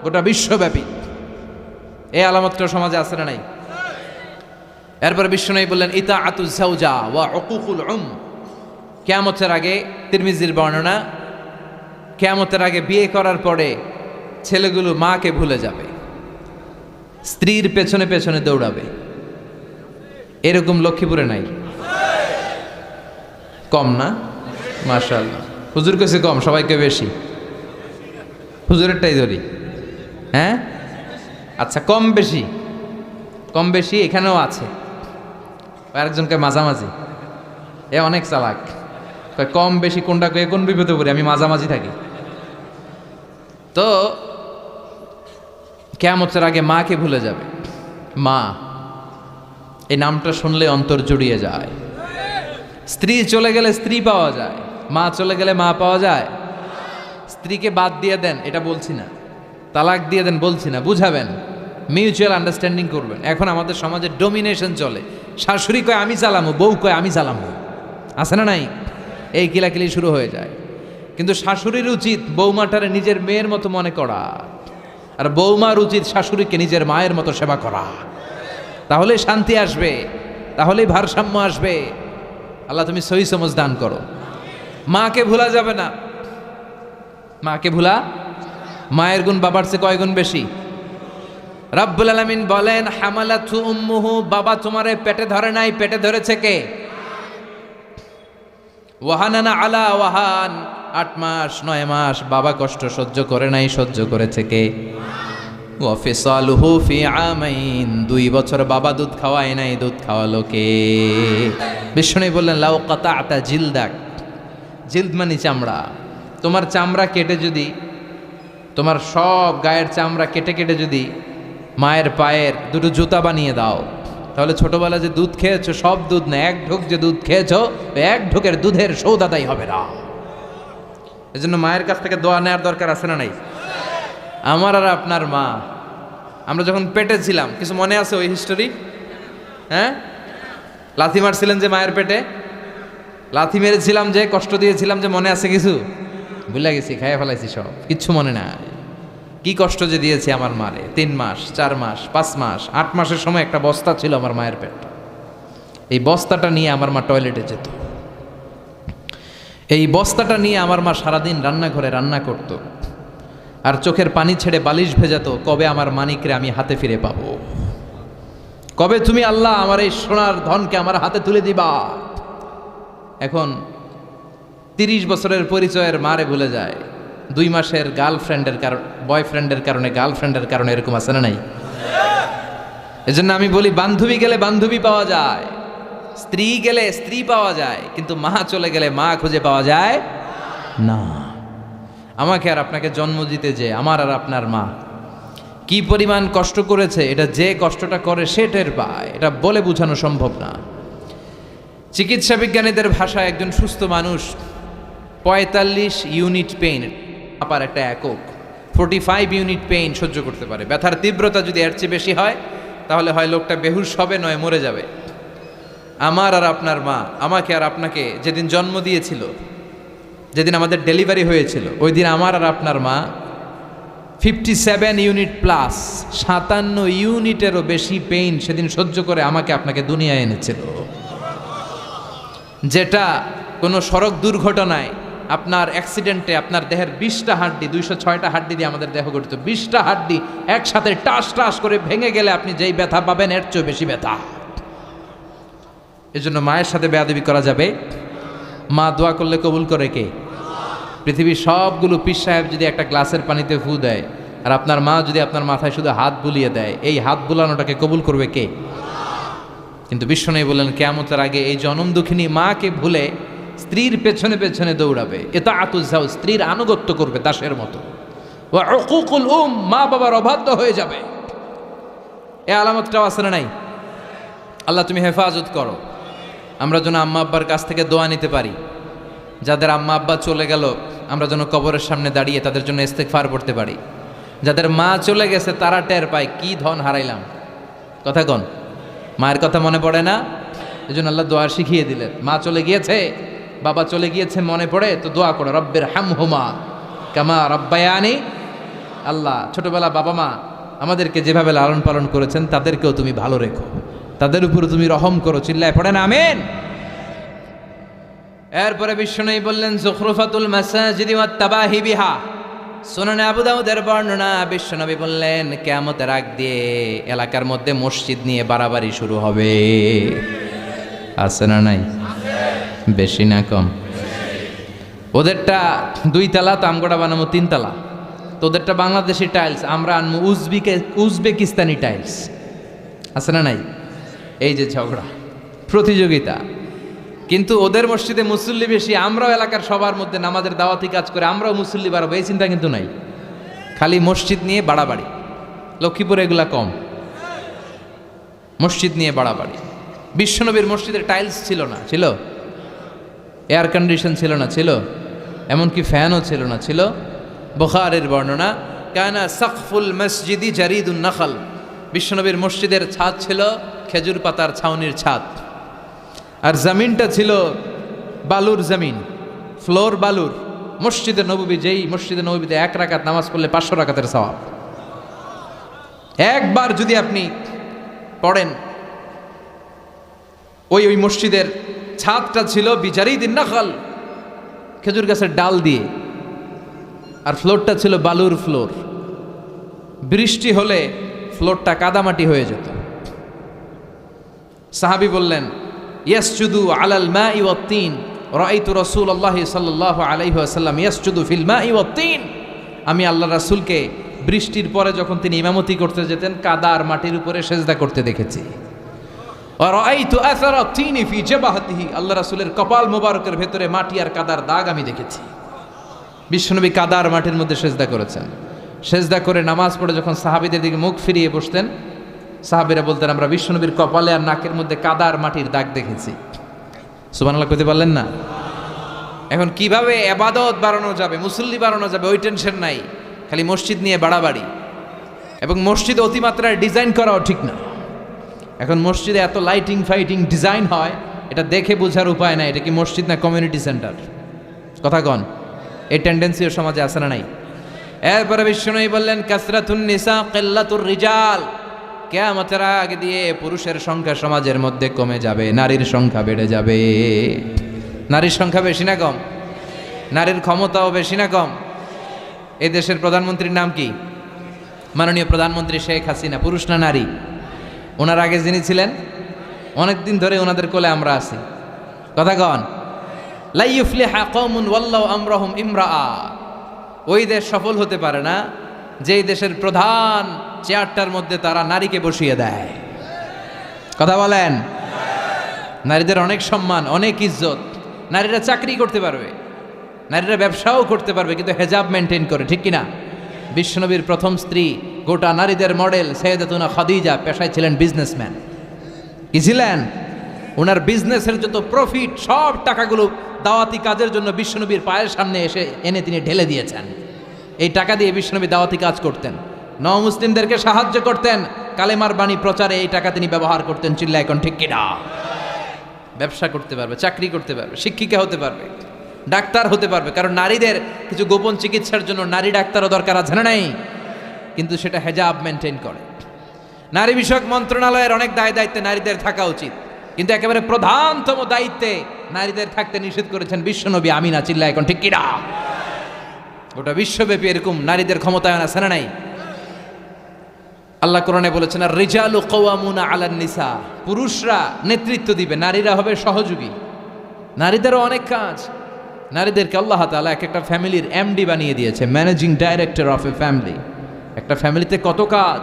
গোটা বিশ্বব্যাপী, এই আলামতটা সমাজে আছে না নাই? এরপর বিশ্বনবী বললেন, ইতাআতুজ যাওজা ওয়া উকুকুল কিয়ামতের আগে, তিরমিজির বর্ণনা, কিয়ামতের আগে বিয়ে করার পরে ছেলেগুলো মাকে ভুলে যাবে, স্ত্রীর পেছনে পেছনে দৌড়াবে। এরকম লক্ষ্মীপুরে নাই? কম না? মাশাআল্লাহ। হুজুর কাছে কম, সবাইকে বেশি। হুজুরেরটাই ধরি। হ্যাঁ, আচ্ছা, কম বেশি, কম বেশি এখানেও আছে। আরেকজনকে মাঝামাঝি, এ অনেক চালাক। কম বেশি কোনটা কোন বিপদে পড়ি, আমি মাঝামাঝি থাকি। তো কিয়ামতের আগে মাকে ভুলে যাবে। মা, এই নামটা শুনলে অন্তর জুড়িয়ে যায়। স্ত্রী চলে গেলে স্ত্রী পাওয়া যায়, মা চলে গেলে মা পাওয়া যায়। স্ত্রীকে বাদ দিয়ে দেন, এটা বলছি না। তালাক দিয়ে দেন বলছি না, বুঝাবেন, মিউচুয়াল আন্ডারস্ট্যান্ডিং করবেন। এখন আমাদের সমাজে ডোমিনেশন চলে। শাশুড়ি কয় আমি চালামো, বউ কয় আমি চালামো, আছে না নাই? এই কিলাকিলি শুরু হয়ে যায়। কিন্তু শাশুড়ির উচিত বৌমাটারে নিজের মেয়ের মতো মনে করা, আর বৌমার উচিত শাশুড়িকে নিজের মায়ের মতো সেবা করা। তাহলে শান্তি আসবে, তাহলেই ভারসাম্য আসবে। আল্লাহ তুমি সহি সমজ দান করো। মাকে ভুলা যাবে না। মাকে ভুলা, মায়ের গুণ বাবার চেয়ে কয় গুণ বেশি? রাব্বুল আলামিন বলেন, হামালাতু উম্মুহু, বাবা তোমারে পেটে ধরে নাই, পেটে ধরেছে কে? ওয়াহানানা আলা ওয়াহান, 8 মাস 9 মাস বাবা কষ্ট সহ্য করে নাই, সহ্য করেছে কে? ওয়া ফিসালুহু ফি আমাইন, 2 বছর বাবা দুধ খাওয়ায় নাই, দুধ খাওয়ালো কে? বিষ্ণু বললেন, লাউ কাতাআতা জিলদাক, জিলদ মানে চামড়া। তোমার চামড়া কেটে যদি, তোমার সব গায়ের চামড়া কেটে কেটে যদি মায়ের পায়ের 2টো জুতা বানিয়ে দাও, তাহলে ছোটবেলা যে দুধ খেয়েছো, সব দুধ না, 1 ঢোক যে দুধ খেয়েছো, 1 ঢোকের দুধের সৌদাদাই হবে না। এজন্য মায়ের কাছ থেকে দোয়া নেওয়ার দরকার আছে না নাই? আমার আর আপনার মা, আমরা যখন পেটে ছিলাম, কিছু মনে আছে ওই হিস্টোরি? হ্যাঁ, লাথি মারছিলেন যে মায়ের পেটে, লাথি মেরেছিলাম যে, কষ্ট দিয়েছিলাম যে, মনে আছে কিছু? ভুলে গেছি, খাইয়ে ফেলাইছি সব, কিচ্ছু মনে নাই। কি কষ্ট যে দিয়েছি আমার মারে। 3 মাস 4 মাস 5 মাস 8 মাসের সময় একটা বস্তা ছিল আমার মায়ের পেট। এই বস্তাটা নিয়ে আমার মা টয়লেটে যেত। এই বস্তাটা নিয়ে আমার মা সারাদিন রান্নাঘরে রান্না করত, আর চোখের পানি ছেড়ে বালিশ ভেজাতো, কবে আমার মানিকরে আমি হাতে ফিরে পাবো, কবে তুমি আল্লাহ আমার এই সোনার ধনকে আমার হাতে তুলে দিবা। এখন 30 বছরের পরিচয়ের মারে ভুলে যায়। 2 মাসের গার্লফ্রেন্ডের কারণে, বয়ফ্রেন্ডের কারণে, গার্লফ্রেন্ডের কারণে, এরকম আছে না নাই? এজন্য আমি বলি, বান্ধবী গেলে বান্ধবী পাওয়া যায়, স্ত্রী গেলে স্ত্রী পাওয়া যায়, কিন্তু মা চলে গেলে মা খুঁজে পাওয়া যায় না। আমাকে আর আপনাকে জন্ম দিতে যে আমার আর আপনার মা কি পরিমাণ কষ্ট করেছে, এটা যে কষ্টটা করে সে টের পায়, এটা বলে বোঝানো সম্ভব না। চিকিৎসা বিজ্ঞানীদের ভাষায় একজন সুস্থ মানুষ 45 ইউনিট পেইন, আপার একটা একক 45 ইউনিট পেইন সহ্য করতে পারে। ব্যথার তীব্রতা যদি এর চেয়ে বেশি হয়, তাহলে হয় লোকটা বেহুশ হবে, নয় মরে যাবে। আমার আর আপনার মা আমাকে আর আপনাকে যেদিন জন্ম দিয়েছিল, যেদিন আমাদের ডেলিভারি হয়েছিল ওই দিন আমার আর আপনার মা 57 ইউনিট প্লাস 57 ইউনিটেরও বেশি পেইন সেদিন সহ্য করে আমাকে আপনাকে দুনিয়ায় এনেছিল, যেটা কোনো সড়ক দুর্ঘটনায় আপনার অ্যাক্সিডেন্টে আপনার দেহের 20টা হাড্ডি 206টা হাড্ডি দিয়ে আমাদের দেহ গঠিত, 20টা হাড্ডি একসাথে টাস টাস করে ভেঙে গেলে আপনি যেই ব্যথা পাবেন এর চেয়ে বেশি ব্যথা। এজন্য মায়ের সাথে বেয়াদবি করা যাবে? মা দোয়া করলে কবুল করে কে? পৃথিবীর সবগুলো পীর সাহেব যদি একটা গ্লাসের পানিতে ফু দেয় আর আপনার মা যদি আপনার মাথায় শুধু হাত বুলিয়ে দেয়, এই হাত বুলানোটাকে কবুল করবে কে? কিন্তু বিশ্বনবী বললেন কিয়ামতের আগে এই জনম দুঃখিনী মাকে ভুলে স্ত্রীর পেছনে পেছনে দৌড়াবে, ইতাআতুজ যাওজ, স্ত্রীর আনুগত্য করবে দাসের মতো, ওয়া উকুকুল মা বাবার অবাধ্য হয়ে যাবে। এই আলামতটাও আছে না নাই? আল্লাহ তুমি হেফাজত করো, আমরা যেন আম্মা আব্বার কাছ থেকে দোয়া নিতে পারি। যাদের আম্মা আব্বা চলে গেল আমরা যেন কবরের সামনে দাঁড়িয়ে তাদের জন্য ইস্তেগফার পড়তে পারি। যাদের মা চলে গেছে তারা টের পায় কি ধন হারাইলাম। কথা কন, মায়ের কথা মনে পড়ে না? এই জন্য আল্লাহ দোয়া শিখিয়ে দিলেন। মা চলে গিয়েছে, বাবা চলে গিয়েছে, মনে পড়ে তো দোয়া করো, রব্বির হামহুমা কামা রব্বায়ানি। আল্লাহ ছোটবেলা বাবা মা আমাদেরকে যেভাবে লালন পালন করেছেন তাদেরকেও তুমি ভালো রেখো, তাদের উপর তুমি রহম করো। চিল্লায় পড়েন আমিন। এরপরে বিশ্বনবী বললেন যুখরুফাতুল মাসাজিদি ওয়াত তাবাহি বিহা। সুনানে আবু দাউদের বর্ণনা, বিশ্বনবী বললেন কিয়ামতের আগ দিয়ে এলাকার মধ্যে মসজিদ নিয়ে বাড়াবাড়ি শুরু হবে। আছে না নাই? বেশি না কম? ওদেরটা 2 তালা, তো আমগোড়া বানাবো 3 তালা। তোদেরটা বাংলাদেশি টাইলস, আমরা আনবো উজবেকিস্তানি টাইলস। আছে না নাই? এই যে ঝগড়া, প্রতিযোগিতা। কিন্তু ওদের মসজিদে মুসল্লি বেশি, আমরাও এলাকার সবার মধ্যে নামাজের দাওয়াতি কাজ করে আমরাও মুসল্লি বাড়াবো, এই চিন্তা কিন্তু নাই। খালি মসজিদ নিয়ে বাড়াবাড়ি। লক্ষ্মীপুরে এগুলা কম, মসজিদ নিয়ে বাড়াবাড়ি। বিশ্বনবীর মসজিদের টাইলস ছিল না, ছিল এয়ার কন্ডিশন ছিল না, ছিল এমনকি ফ্যানও ছিল না, ছিল বুখারীর বর্ণনা, কানা সাকফুল মসজিদি জারিদুন নাখল। বিশ্বনবীর মসজিদের ছাদ ছিল খেজুর পাতার ছাউনির ছাদ, আর জমিনটা ছিল বালুর জমিন, ফ্লোর বালুর। মসজিদে নববী, যেই মসজিদে নববীতে 1 রাকাত নামাজ পড়লে 500 রাকাতের সওয়াব। একবার যদি আপনি পড়েন, ওই মসজিদের ছাদটা ছিল বিজারিদিন নাখল, খেজুর গাছের ডাল দিয়ে, আর ফ্লোরটা ছিল বালুর ফ্লোর। বৃষ্টি হলে ফ্লোরটা কাদামাটি হয়ে যেত। সাহাবী বললেন ইয়াসজুদু আলাল মাই ওয়াত তিন, রাআইতু রাসূলুল্লাহ সাল্লাল্লাহু আলাইহি ওয়াসাল্লাম ইয়াসজুদু ফিল মাই ওয়াত তিন। আমি আল্লাহ রাসূলকে বৃষ্টির পরে যখন তিনি ইমামতি করতে যেতেন কাদা আর মাটির উপরে সেজদা করতে দেখেছি। ওয়া রাআইতু আসারা তিন ফি জাবাহতিহি, আল্লাহ রাসূলের কপাল মোবারকের ভেতরে মাটি আর কাদার দাগ আমি দেখেছি। বিশ্বনবী কাদা আর মাটির মধ্যে সেজদা করেছেন। সেজদা করে নামাজ পড়ে যখন সাহাবীদের দিকে মুখ ফিরিয়ে বসতেন, সাহাবীরা বলতেন আমরা বিশ্বনবীর কপালে আর নাকের মধ্যে কাদা আর মাটির দাগ দেখেছি। সুবহানাল্লাহ কইতে পারলেন না? এখন কিভাবে ইবাদত বাড়ানো যাবে, মুসল্লি বাড়ানো যাবে, ওই টেনশন নাই, খালি মসজিদ নিয়ে বাড়াবাড়ি। এবং মসজিদে অতিমাত্রায় ডিজাইন করাও ঠিক না। এখন মসজিদে এত লাইটিং ফাইটিং ডিজাইন হয়, এটা দেখে বোঝার উপায় নাই এটা কি মসজিদ না কমিউনিটি সেন্টার। কথা কন, এই টেন্ডেন্সিও সমাজে আছে না নাই? এরপরে বিশ্বনবী বললেন কাসরাতুন নিসা কিল্লাতুর রিজাল, কিয়ামতের আগে দিয়ে পুরুষের সংখ্যা সমাজের মধ্যে কমে যাবে, নারীর সংখ্যা বেড়ে যাবে। নারীর সংখ্যা বেশি না কম? নারীর ক্ষমতাও বেশি না কম? এই দেশের প্রধানমন্ত্রীর নাম কি? মাননীয় প্রধানমন্ত্রী শেখ হাসিনা। পুরুষ না নারী? ওনার আগে যিনি ছিলেন, অনেকদিন ধরে ওনাদের কোলে আমরা আছি। কথা কন, লা ইউফলিহা কওমুন ওয়াল্লাহু আমরাহুম ইমরাআ। ওই দেশ সফল হতে পারে না যেই দেশের প্রধান চেয়ারটার মধ্যে তারা নারীকে বসিয়ে দেয়। কথা বলেন। নারীদের অনেক সম্মান, অনেক ইজ্জত। নারীরা চাকরি করতে পারবে, নারীরা ব্যবসাও করতে পারবে, কিন্তু হেজাব মেনটেন করে, ঠিক কিনা? বিশ্বনবীর প্রথম স্ত্রী, গোটা নারীদের মডেল সাইয়েদাতুনা খাদিজা, পেশায় ছিলেন বিজনেসম্যান। কি ছিলেন? ওনার বিজনেসের যত প্রফিট সব টাকাগুলো দাওয়াতি কাজের জন্য বিশ্বনবীর পায়ের সামনে এনে তিনি ঢেলে দিয়েছেন। এই টাকা দিয়ে বিশ্বনবী দাওয়াতি কাজ করতেন, মুসলিমদেরকে সাহায্য করতেন, কালেমার বাণী প্রচারে এই টাকা তিনি ব্যবহার করতেন। চিল্লা এখন ঠিক কিনা? ব্যবসা করতে পারবে, চাকরি করতে পারবে, শিক্ষিকা হতে পারবে। ডাক্তার হতে পারবে, কারণ নারীদের কিছু গোপন চিকিৎসার জন্য নারী ডাক্তারও দরকার আছে না নাই? কিন্তু সেটা হেজাব মেনটেন করে। নারী বিষয়ক মন্ত্রণালয়ের অনেক দায়িত্বে নারীদের থাকা উচিত, কিন্তু একেবারে প্রধানতম দায়িত্বে নারীদের থাকতে নিষেধ করেছেন বিশ্বনবী। আমিনা চিল্লা এখন ঠিক কিনা? গোটা বিশ্বব্যাপী এরকম নারীদের ক্ষমতায়ন আছে না নাই? আল্লাহ কোরআনে বলেছেন, আর রিজালু কাওয়ামুনা আলান নিসা, পুরুষরা নেতৃত্ব দিবে, নারীরা হবে সহযোগী। নারীদেরও অনেক কাজ। নারীদেরকে আল্লাহ তাআলা এক একটা ফ্যামিলির এমডি বানিয়ে দিয়েছে, managing director of A family. একটা ফ্যামিলিতে কত কাজ,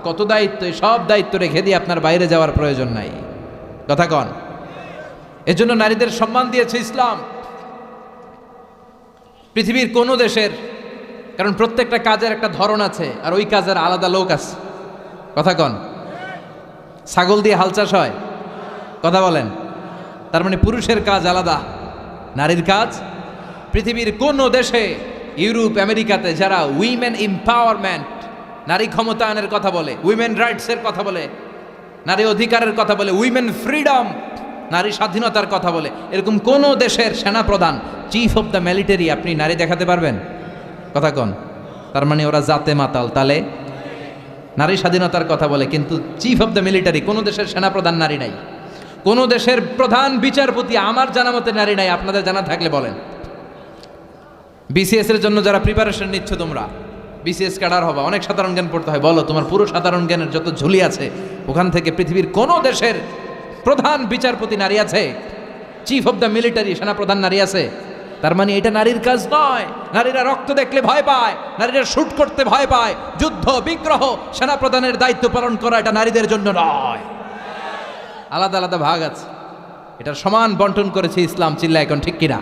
কত দায়িত্ব, সব দায়িত্ব রেখে দিয়ে আপনার বাইরে যাওয়ার প্রয়োজন নাই। কথা কন? এজন্য নারীদের সম্মান দিয়েছে ইসলাম পৃথিবীর কোন দেশের, কারণ প্রত্যেকটা কাজের একটা ধরন আছে আর ওই কাজের আলাদা লোক আছে। কথা কন? ছাগল দিয়ে হাল চাষ হয়, কথা বলেন? তার মানে পুরুষের কাজ আলাদা, নারীর কাজ। পৃথিবীর কোন দেশে, ইউরোপ আমেরিকাতে যারা উইমেন এম্পাওয়ারমেন্ট, নারী ক্ষমতায়নের কথা বলে, উইমেন রাইটসের কথা বলে, নারী অধিকারের কথা বলে, উইমেন ফ্রিডম, নারী স্বাধীনতার কথা বলে, এরকম কোন দেশের সেনাপ্রধান, চিফ অফ দ্য মিলিটারি আপনি নারী দেখাতে পারবেন? কথা কন? তার মানে ওরা জাতে মাতাল। তাহলে নারী স্বাধীনতার কথা বলে, কিন্তু চিফ অফ দ্য মিলিটারি, কোন দেশের সেনাপ্রধান নারী নাই। কোন দেশের প্রধান বিচারপতি আমার জানা মতে নারী নাই। আপনাদের জানা থাকলে বলেন। বিসিএস এর জন্য যারা প্রিপারেশন নিচ্ছ, তোমরা বিসিএস ক্যাডার হবা, অনেক সাধারণ জ্ঞান পড়তে হয়। বলো তোমার পুরো সাধারণ জ্ঞানের যত ঝুলি আছে, ওখান থেকে পৃথিবীর কোন দেশের প্রধান বিচারপতি নারী আছে? চিফ অফ দ্য মিলিটারি, সেনাপ্রধান নারী আছে? তার মানে এটা নারীর কাজ নয়। নারীরা রক্ত দেখলে ভয় পায়, নারীরা শুট করতে ভয় পায়। যুদ্ধ বিগ্রহ, সেনাপ্রধানের দায়িত্ব পালন করা এটা নারীদের জন্য নয়। আলাদা আলাদা ভাগ আছে, এটার সমান বন্টন করেছে ইসলাম। চিল্লা এখন ঠিক কিনা?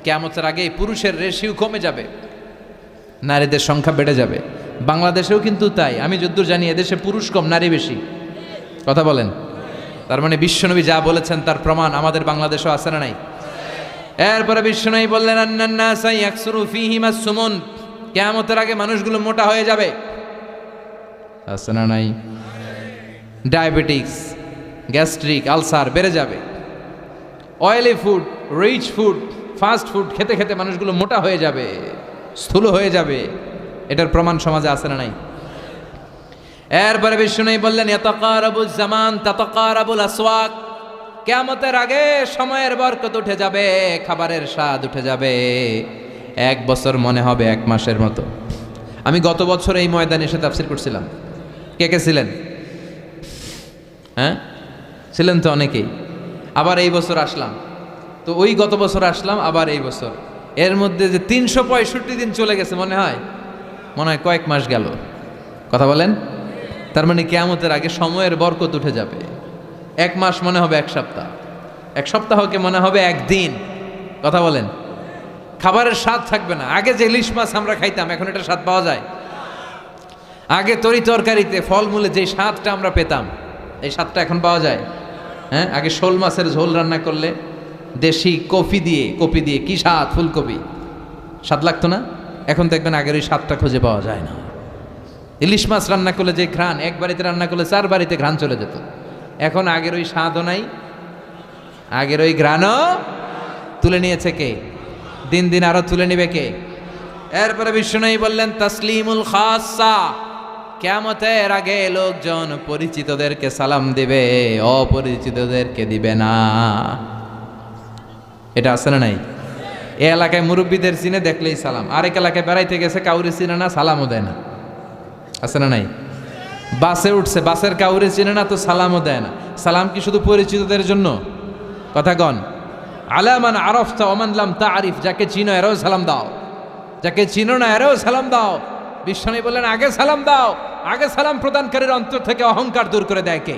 কিয়ামতের আগে পুরুষের রেশিও কমে যাবে, নারীদের সংখ্যা বেড়ে যাবে। বাংলাদেশেও কিন্তু তাই। আমি যদ্দূর জানি এদেশে পুরুষ কম, নারী বেশি। কথা বলেন? তার মানে বিশ্বনবী যা বলেছেন তার প্রমাণ আমাদের বাংলাদেশেও আছে না নাই? এরপরে বিশ্বনবী বললেন, আন্নান্নাসা ইয়াকসুরু ফীহিম আস-সুমুন, কিয়ামতের আগে মানুষগুলো মোটা হয়ে যাবে। আছে না নাই? ডায়াবেটিক্স, গ্যাস্ট্রিক, আলসার বেড়ে যাবে। Oily food, rich food, fast food খেতে খেতে মানুষগুলো মোটা হয়ে যাবে, স্থূল হয়ে যাবে। এটার প্রমাণ সমাজে আছে না নাই? এরপরে বিশ্বনবী বললেন, ইয়াতাকারাবুজ জামান তাতাকারাবুল আসওয়াক, কিয়ামতের আগে সময়ের বরকত উঠে যাবে, খাবারের স্বাদ উঠে যাবে। 1 বছর মনে হবে 1 মাসের মতো। আমি গত বছর এই ময়দানে এসে তাফসীর করছিলাম। কে কে ছিলেন? হ্যাঁ, ছিলেন তো অনেকেই। আবার এই বছর আসলাম, তো ওই গত বছর আসলাম, আবার এই বছর। এর মধ্যে যে 365 দিন চলে গেছে, মনে হয় কয়েক মাস গেল। কথা বলেন? তার মানে কিয়ামতের আগে সময়ের বরকত উঠে যাবে। 1 মাস মনে হবে 1 সপ্তাহ, 1 সপ্তাহকে মনে হবে 1 দিন। কথা বলেন? খাবারের স্বাদ থাকবে না। আগে যে ইলিশ মাছ আমরা খাইতাম, এখন এটা স্বাদ পাওয়া যায়? আগে তরি তরকারিতে ফলমূলে যে স্বাদটা আমরা পেতাম, এই স্বাদটা এখন পাওয়া যায়? হ্যাঁ, আগে শোল মাছের ঝোল রান্না করলে দেশি কপি দিয়ে কি স্বাদ, ফুলকপি, স্বাদ লাগতো না? এখন দেখবেন আগের ওই স্বাদটা খুঁজে পাওয়া যায় না। ইলিশ মাছ রান্না করলে যে ঘ্রাণ, 1 বাড়িতে রান্না করলে 4 বাড়িতে ঘ্রাণ চলে যেত। এখন আগের ওই স্বাদও নাই, আগের ওই ঘ্রাণও তুলে নিয়েছে কে? দিন দিন আরো তুলে নিবে কে? এরপরে বিশ্বনবী বললেন, তাসলিমুল খাসা, কিয়ামতের আগে লোকজন পরিচিতদেরকে সালাম দিবে, অপরিচিতদেরকে দিবে না। এটা আছে না নাই? এই এলাকায় মুরব্বীদের চিনে, দেখলেই সালাম। আরেক এলাকায় বেড়াইতে গেছে, কাউরে চিনে না, সালামও দেয় না। আছে না নাই? বাসে উঠছে, বাসের কাউরে চিনে না, তো সালামও দেয় না। সালাম কি শুধু পরিচিতদের জন্য? কথা কন? আলামান আরফতা ওমান লাম তারিফ, যাকে চিনো এরাও সালাম দাও, যাকে চিনো না এরাও সালাম দাও। বিশ্বনবী বললেন, আগে সালাম দাও। আগে সালাম প্রদানকারীর অন্তর থেকে অহংকার দূর করে দেয় কে?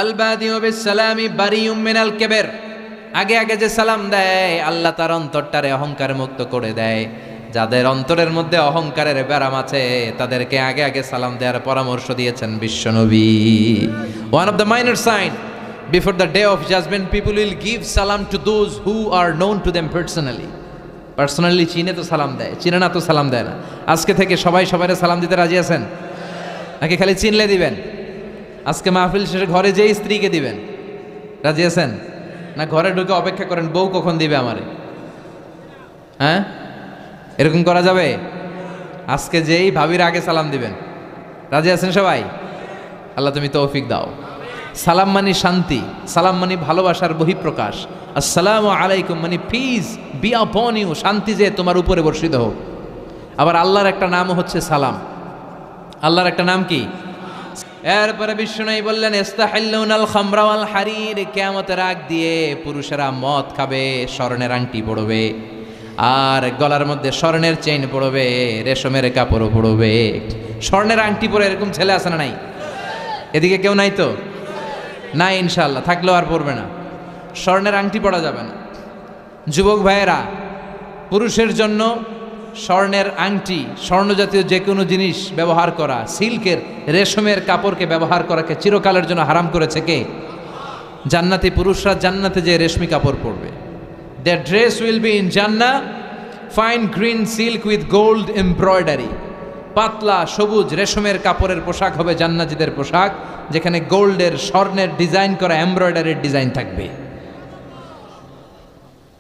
আল বাদিউ বিস সালামি বারিউম মিনাল কিবর, আগে আগে যে সালাম দেয় আল্লাহ তার অন্তরটারে অহংকার মুক্ত করে দেয়। যাদের অন্তরের মধ্যে অহংকারের ব্যারাম আছে তাদেরকে আগে আগে সালাম দেওয়ার পরামর্শ দিয়েছেন বিশ্বনবী। One of the minor sign before the day of judgement, people will give সালাম to those who are known to them personally. Personally চিনে তো সালাম দেয়, চিনে না তো সালাম দেয় না। আজকে থেকে সবাই সবাইকে সালাম দিতে রাজি আছেন নাকি খালি চিনলে দিবেন? আজকে মাহফিল শেষে ঘরে যেই স্ত্রীকে দিবেন, রাজি আছেন? না ঘরে ঢুকে অপেক্ষা করেন বউ কখন দিবে আমারে? হ্যাঁ, এরকম করা যাবে? আজকে যেই ভাবির আগে সালাম দিবেন। রাজি আছেন সবাই? আল্লাহ তুমি তৌফিক দাও। সালাম মানি শান্তি, সালাম মানি ভালোবাসার বহিঃপ্রকাশ। আসসালামু আলাইকুম মানে পিস বি আপন ইউ, শান্তি যে তোমার উপরে বর্ষিত হোক। আবার আল্লাহর একটা নামও হচ্ছে সালাম। আল্লাহর একটা নাম কি? এরপরে বিষ্ণু বললেন ইস্তাহিল্লুনাল খামরা ওয়াল হারির, কিয়ামতের আগ দিয়ে পুরুষেরা মদ খাবে, স্বর্ণের আংটি পরবে, আর গলার মধ্যে স্বর্ণের চেইন পরবে, রেশমের কাপড়ও পরবে। স্বর্ণের আংটি পরে এরকম ছেলে আছে না নাই? এদিকে কেউ নাই তো? নাই ইনশাআল্লাহ, থাকলেও আর পরবে না। স্বর্ণের আংটি পরা যাবে না। যুবক ভাইয়েরা, পুরুষের জন্য স্বর্ণের আংটি, স্বর্ণ জাতীয় যে কোনো জিনিস ব্যবহার করা, সিল্কের রেশমের কাপড়কে ব্যবহার করাকে চিরকালের জন্য হারাম করেছে কে? জান্নাতি পুরুষরা জান্নাতে যে রেশমি কাপড় পরবে। Their dress will be in Jannah, fine green silk with gold embroidery. পাতলা সবুজ রেশমের কাপড়ের পোশাক হবে জান্নাতীদের পোশাক, যেখানে গোল্ডের স্বর্ণের ডিজাইন করা এমব্রয়ডারির ডিজাইন থাকবে।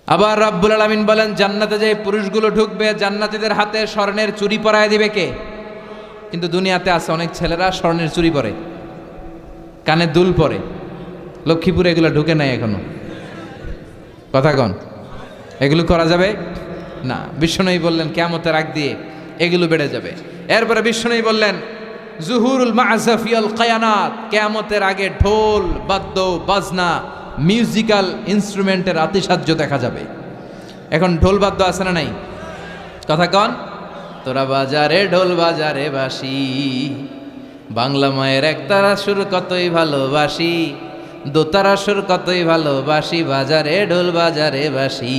আবার রাব্বুল আলামিন বলেন জান্নাতে যে পুরুষগুলো ঢুকবে জান্নাতীদের হাতে স্বর্ণের চুড়ি পরায় দিবে কে? কিন্তু দুনিয়াতে আছে অনেক ছেলেরা স্বর্ণের চুড়ি পরে, কানে দুল পরে। লক্ষ্মীপুরে এগুলো ঢুকে নাই এখনো। কথা কন, এগুলো করা যাবে না। বিশ্বনবী বললেন কিয়ামতের আগ দিয়ে এগুলো বেড়ে যাবে। এরপরে বিশ্বনবী বললেন জুহুরুল মা'জাফিয়াল কায়ানাত, কিয়ামতের আগে ঢোল বাদ্য বাজনা মিউজিক্যাল ইনস্ট্রুমেন্টের আতিশায্য দেখা যাবে। এখন ঢোল বাদ্য আছে না নাই? কথা কন। তোরা বাজারে ঢোল বাজারে বাসি, বাংলা মায়ের একতারা সুর কতই ভালোবাসি, দোতারা সুর কতই ভালোবাসি, বাজারে ঢোল বাজারে বাসি।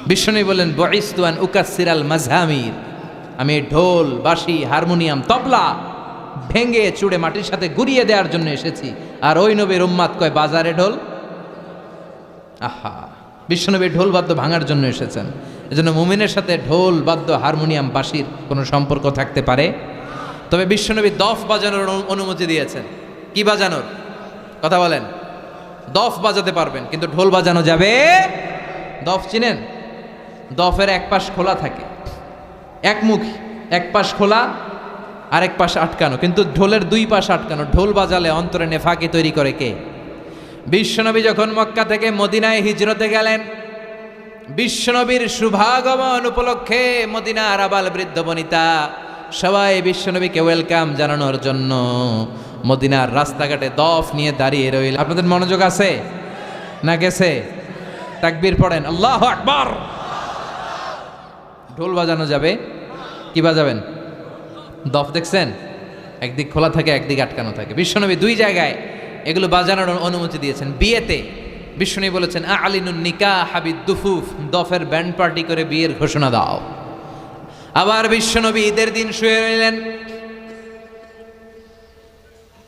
বিষ্ণু বললেন বুইসতু আন উকাসসিরাল মাযহামির, আমি ঢোল বাঁশি হারমোনিয়াম তবলা ভেঙে চুড়ে মাটির সাথে গুড়িয়ে দেওয়ার জন্য এসেছি। আর ওই নবীর উম্মাত কয় বাজারে ঢোল। আহা, বিশ্বনবী ঢোল বাদ্য ভাঙার জন্য এসেছেন। এজন্য মুমিনের সাথে ঢোল বাদ্য হারমোনিয়াম বাঁশির কোনো সম্পর্ক থাকতে পারে? তবে বিশ্বনবী দফ বাজানোর অনুমতি দিয়েছেন। কি বাজানোর কথা বলেন? দফ বাজাতে পারবেন, কিন্তু ঢোল বাজানো যাবে? দফ চিনেন? দফের এক পাশ খোলা থাকে, একমুখী, এক পাশ খোলা আর এক পাশ আটকানো, কিন্তু ঢোলের দুই পাশ আটকানো। ঢোল বাজালে অন্তরে নেফাকি তৈরি করে কে? বিশ্বনবী যখন মক্কা থেকে মদিনায় হিজরতে গেলেন, বিশ্বনবীর শুভাগমন উপলক্ষে মদিনার আবাল বৃদ্ধ বনিতা সবাই বিশ্বনবীকে ওয়েলকাম জানানোর জন্য মদিনার রাস্তাঘাটে দফ নিয়ে দাঁড়িয়ে রইল। আপনাদের মনোযোগ আছে না গেছে? তাকবীর পড়েন, আল্লাহু আকবার। ঢোল বাজানো যাবে? কি বাজাবেন? দফ দেখছেন? একদিক খোলা থাকে, একদিক আটকানো থাকে। বিশ্বনবী দুই জায়গায় এগুলো বাজানোর অনুমতি দিয়েছেন। বিয়েতে বিশ্বনবী বলেছেন আলিনুন নিকাহ বিদ্দুফুফ, দফের ব্যান্ড পার্টি করে বিয়ের ঘোষণা দাও। আবার বিশ্বনবী ঈদের দিন শুয়ে রইলেন,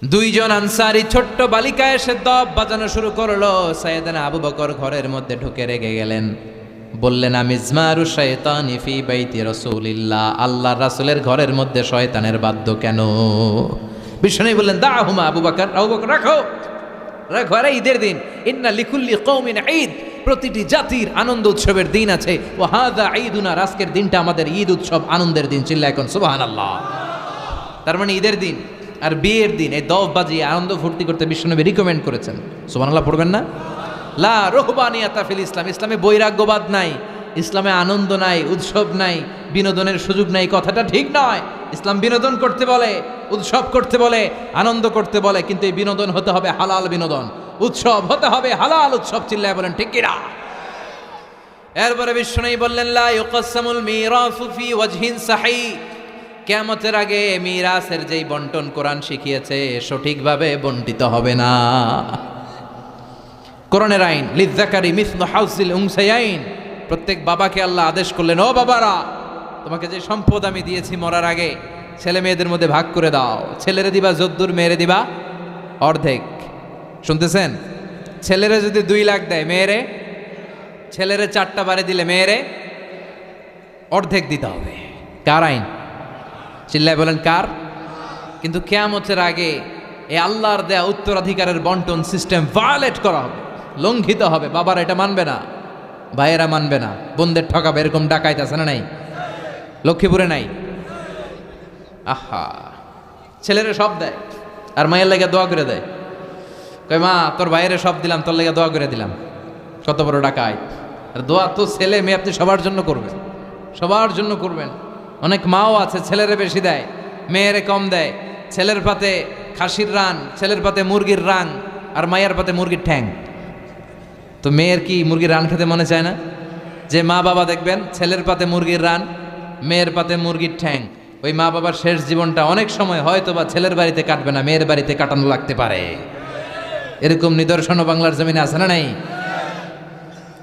দুইজন আনসারি ছোট্ট বালিকা এসে দফ বাজানো শুরু করলো। সাইয়েদনা আবু বকর ঘরের মধ্যে ঢুকে রেগে গেলেন, বললেন আমিজমারু শাইতানি ফি বাইতি রাসূলিল্লাহ, আল্লাহর রাসূলের ঘরের মধ্যে শয়তানের বাদ্য কেন? বিষ্ণু বললেন দাহুমা আবু বকর, আবু বকর রাখো, রাখো। আরে ঈদের দিন, ইন্না লিকুল্লি কওমিন ঈদ, প্রতিটি জাতির আনন্দ উৎসবের দিন আছে। ওয়া হাযা ঈদুনা, আজকের দিনটা আমাদের ঈদ উৎসব আনন্দের দিন। চিল্লায় এখন সুবহানাল্লাহ। তার মানে ঈদের দিন আর বিয়ের দিন এই দফ বাজিয়ে আনন্দ ফুর্তি করতে বিশ্বনবী রিকমেন্ড করেছেন। সুবহানাল্লাহ পড়বেন না? লা রুহবানিয়াতা ফিল ইসলাম, ইসলামে বৈরাগ্যবাদ নাই, ইসলামে আনন্দ নাই, উৎসব নাই, বিনোদনের সুযোগ নাই, কথাটা ঠিক নয়। ইসলাম বিনোদন করতে বলে, উৎসব করতে বলে, আনন্দ করতে বলে, কিন্তু এই বিনোদন হতে হবে হালাল বিনোদন, উৎসব হতে হবে হালাল উৎসব। চিল্লায় বলেন ঠিক কিনা? এরপরে বিশ্বনবী বললেন লা ইউকাসসামুল মিরাসু ফি ওয়াজহিন সাহি, কিয়ামতের আগে মিরাসের যেই বন্টন কোরআন শিখিয়েছে সঠিকভাবে বন্টিত হবে না। কোরআনের আইন লিযযাকারি মিসলু হাউজিল উনসায়াইন, প্রত্যেক বাবাকে আল্লাহ আদেশ করলেন ও বাবারা, তোমাকে যে সম্পদ আমি দিয়েছি মরার আগে ছেলে মেয়েদের মধ্যে ভাগ করে দাও। ছেলেরে দিবা যদ্দুর, মেয়েরে দিবা অর্ধেক। শুনতেছেন? ছেলেরে যদি 2 লাখ দেয়, মেয়েরে, ছেলেরে 4টা বাড়ি দিলে মেয়েরে অর্ধেক দিতে হবে। কার আইন? চিল্লায় বলেন কার? কিন্তু কিয়ামতের আগে এই আল্লাহর দেয়া উত্তরাধিকারের বন্টন সিস্টেম ভায়োলেট করা হবে, লঙ্ঘিত হবে। বাবারা এটা মানবে না, ভাইয়েরা মানবে না, বোনদের ঠকাবে, এরকম ডাকাইতে আছে না নাই? লক্ষ্মীপুরে নাই? আহা, ছেলেরা সব দেয় আর মায়ের লেগে দোয়া করে দেয়, কই মা তোর ভাইয়েরে সব দিলাম, তোর লেগে দোয়া করে দিলাম। কত বড় ডাকায়! আর দোয়া তো ছেলে মেয়ে আপনি সবার জন্য করবেন, সবার জন্য করবেন। অনেক মাও আছে ছেলেরে বেশি দেয়, মেয়েরে কম দেয়। ছেলের পাতে খাসির রান, ছেলের পাতে মুরগির রান, আর মায়ের পাতে মুরগির ঠ্যাং। তো মেয়ের কি মুরগির রান খেতে মনে চায় না? যে মা বাবা দেখবেন ছেলের পাতে মুরগির রান, মেয়ের পাতে মুরগির ঠ্যাং, ওই মা বাবার শেষ জীবনটা অনেক সময় হয়তো বা ছেলের বাড়িতে কাটবে না, মেয়ের বাড়িতে কাটানো লাগতে পারে। এরকম নিদর্শনও বাংলার জমিনে আছে না নাই?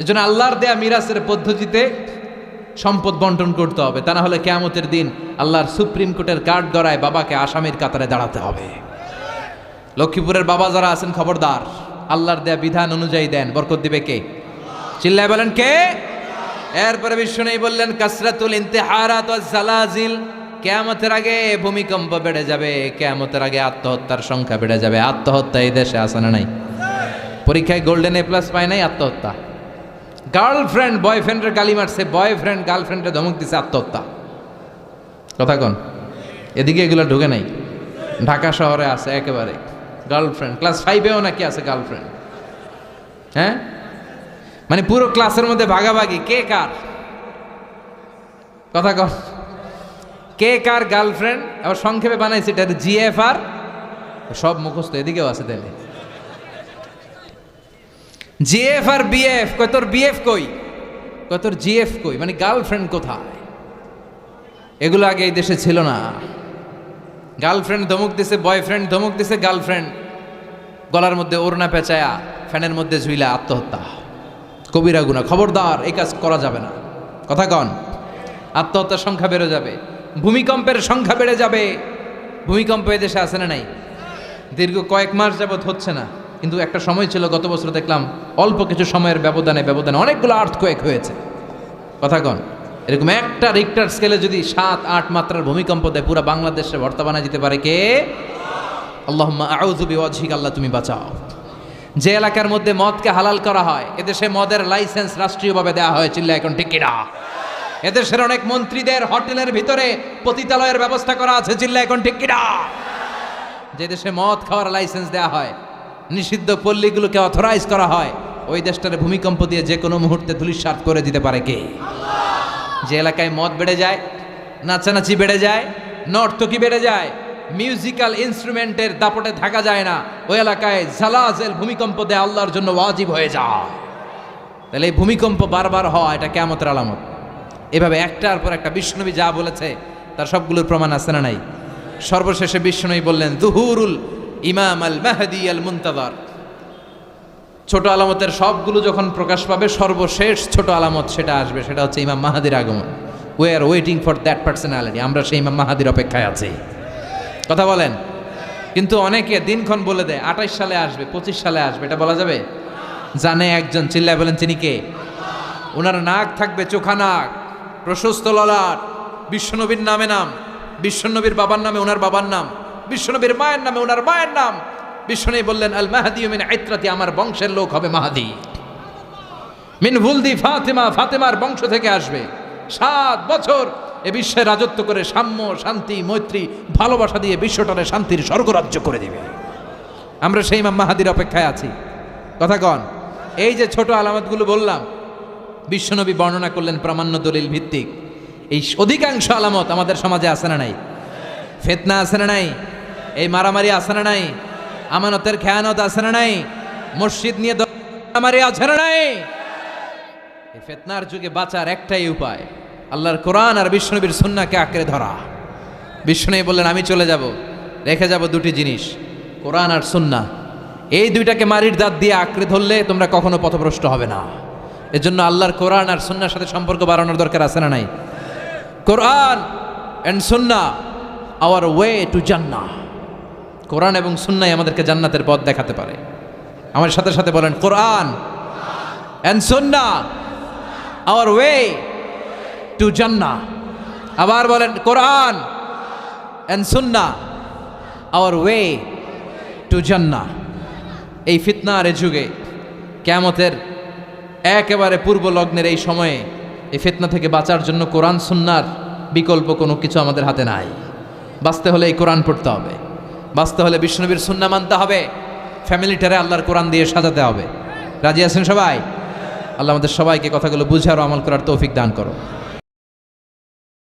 এজন্য আল্লাহর দেয়া মিরাসের পদ্ধতিতে সম্পদ বন্টন করতে হবে, তা না হলে কিয়ামতের দিন আল্লাহর সুপ্রিম কোর্টের কাঠ গড়ায় বাবাকে আসামির কাতারে দাঁড়াতে হবে। লক্ষ্মীপুরের বাবা যারা আছেন খবরদার, আল্লাহর দেয়া বিধান অনুযায়ী দেন, বরকত দিবে কে? চিল্লায় বলেন কে? এরপরে বিষ্ণু বললেন কাসরাতুল ইন্তিহারাত ওয়াজ জালাজিল, কিয়ামতের আগে ভূমিকম্প বেড়ে যাবে, কিয়ামতের আগে আত্মহত্যার সংখ্যা বেড়ে যাবে। আত্মহত্যা এই দেশে আছে না নাই? পরীক্ষায় গোল্ডেন এ প্লাস পায় নাই, আত্মহত্যা। গার্লফ্রেন্ড বয়ফ্রেন্ডের গালি মারছে, বয়ফ্রেন্ড গার্লফ্রেন্ডের ধমক দিছে, আত্মহত্যা। কথা কন, এদিকে এগুলো ঢুকে নাই। ঢাকা শহরে আছে একেবারে গার্লফ্রেন্ড, ক্লাস 5-এও নাকি আছে গার্লফ্রেন্ড। হ্যাঁ, মানে পুরো ক্লাসের মধ্যে ভাগাভাগি, কে কার। কথা কন, কে কার গার্লফ্রেন্ড। আবার সংক্ষেপে বানাইছে এটা জিএফআর, সব মুখস্থ। এদিকেও আছে তাহলে জিএফ আর বিএফ। কই তোর বিএফ কই, কই তোর জিএফ কই, মানে গার্লফ্রেন্ড কোথায়? এগুলো আগে এই দেশে ছিল না। গার্লফ্রেন্ড ধমক দিছে, বয়ফ্রেন্ড ধমক দিছে, গার্লফ্রেন্ড গলার মধ্যে ওড়না পেঁচায়া ফ্যানের মধ্যে ঝুইলা আত্মহত্যা। কবিরা গুনাহ, খবরদার, এই কাজ করা যাবে না। কথা কন, আত্মহত্যার সংখ্যা বেড়ে যাবে, ভূমিকম্পের সংখ্যা বেড়ে যাবে। ভূমিকম্প এদেশে আছে না নাই? দীর্ঘ কয়েক মাস যাবৎ হচ্ছে না, কিন্তু একটা সময় ছিল, গত বছর দেখলাম অল্প কিছু সময়ের ব্যবধানে অনেকগুলো আর্থকোয়েক হয়েছে। কথা কন, এরকম একটা রিক্টার স্কেলে যদি 7-8 মাত্রার ভূমিকম্প দেয়, পুরো বাংলাদেশে ভর্তা বানায় দিতে পারে কে? আল্লাহুম্মা আউযু বিওয়াজহিকা, আল্লাহ তুমি বাঁচাও। যে এলাকার মধ্যে মদকে হালাল করা হয়, এদেশে মদের লাইসেন্স রাষ্ট্রীয়ভাবে দেওয়া হয়, চিল্লা এখন ঠিক কিনা? এদেশের অনেক মন্ত্রীদের হোটেলের ভিতরে পতিতালয়ের ব্যবস্থা করা আছে, চিল্লা এখন ঠিক কিনা? যে দেশে মদ খাওয়ার লাইসেন্স দেওয়া হয়, নিষিদ্ধ পল্লীগুলোকে অথরাইজ করা হয়, ওই দেশটারে ভূমিকম্প দিয়ে যে কোনো মুহূর্তে ধূলিসাৎ করে দিতে পারে কে? যে এলাকায় মদ বেড়ে যায়, নাচানাচি বেড়ে যায়, নর্তকী বেড়ে যায়, মিউজিক্যাল ইনস্ট্রুমেন্টের দাপটে থাকা যায় না, ওই এলাকায় জালাজেল ভূমিকম্প দেয়া আল্লাহর জন্য ওয়াজিব হয়ে যায়। তাহলে এই ভূমিকম্প বারবার হওয়া এটা কিয়ামতের আলামত। এভাবে একটার পর একটা বিশ্বনবী যা বলেছে তার সবগুলোর প্রমাণ আছে না নাই? সর্বশেষে বিশ্বনবী বললেন দুহুরুল ইমাম আল মাহদি আল মুনতাজার। ছোট আলামতের সবগুলো যখন প্রকাশ পাবে, সর্বশেষ ছোট আলামত সেটা আসবে, সেটা হচ্ছে ইমাম মাহাদির আগমন। We are waiting for that personality. আমরা সেই ইমাম মাহাদির অপেক্ষায় আছি। কথা বলেন। কিন্তু অনেকে দিনক্ষণ বলে দেয় 28 সালে আসবে, 25 সালে আসবে, এটা বলা যাবে? জানে একজন, চিল্লায় বলেন তিনি কে? ওনার নাক থাকবে চোখা নাক, প্রশস্ত ললাট, বিশ্বনবীর নামে নাম, বিশ্বনবীর বাবার নামে ওনার বাবার নাম, বিশ্বনবীর মায়ের নামে ওনার মায়ের নাম। বিশ্বনবী বললেন আল মাহদি মিন ইত্রাতি, আমার বংশের লোক হবে মাহদি। মিন বুলদি ফাতেমা, ফাতেমার বংশ থেকে আসবে। 7 বছর এ বিশ্বে রাজত্ব করে সাম্য, শান্তি, মৈত্রী, ভালোবাসা দিয়ে বিশ্বটারে শান্তির স্বর্গরাজ্য করে দিবে। আমরা সেই ইমাম মাহাদির অপেক্ষায় আছি। কথা কন। এই যে ছোট আলামতগুলো বললাম, বিশ্বনবী বর্ণনা করলেন প্রামাণ্য দলিল ভিত্তিক। এই অধিকাংশ আলামত আমাদের সমাজে আছে না নাই? ফিতনা আছে না নাই? এই মারামারি আছে না নাই? আমানতের খেয়ানত আছে না নাই? মসজিদ নিয়ে মারামারি আছে না নাই? এই ফিতনার যুগে বাঁচার একটাই উপায়, আল্লাহর কোরআন আর বিশ্বনবীর সুন্নাহকে আঁকড়ে ধরা। বিশ্বনবী বললেন আমি চলে যাব, রেখে যাব দুটি জিনিস, কোরআন আর সুন্নাহ। এই দুইটাকে মারির দাঁত দিয়ে আঁকড়ে ধরলে তোমরা কখনো পথভ্রষ্ট হবে না। এজন্য আল্লাহর কোরআন আর সুন্নাহর সাথে সম্পর্ক বাড়ানোর দরকার আছে না নাই? কোরআন and Sunnah hour way to জান্নাহ। কোরআন এবং সুন্নাহ আমাদেরকে জান্নাতের পথ দেখাতে পারে। আমার সাথে সাথে বলেন কোরআন and Sunnah hour way to জান্নাহ। আবার বলেন কোরআন and Sunnah hour way to জান্নাহ। এই ফিতনার এ যুগে, কিয়ামতের একেবারে পূর্ব লগ্নের এই সময়ে এই ফিতনা থেকে বাঁচার জন্য কোরআন সুন্নাহর বিকল্প কোনো কিছু আমাদের হাতে নাই। বাঁচতে হলে এই কোরআন পড়তে হবে, বাঁচতে হলে বিশ্বনবীর সুন্নাহ মানতে হবে, ফ্যামিলিটারে আল্লাহর কোরআন দিয়ে সাজাতে হবে। রাজি আছেন সবাই? আল্লাহ আমাদের সবাইকে কথাগুলো বুঝার ও আমল করার তৌফিক দান করো।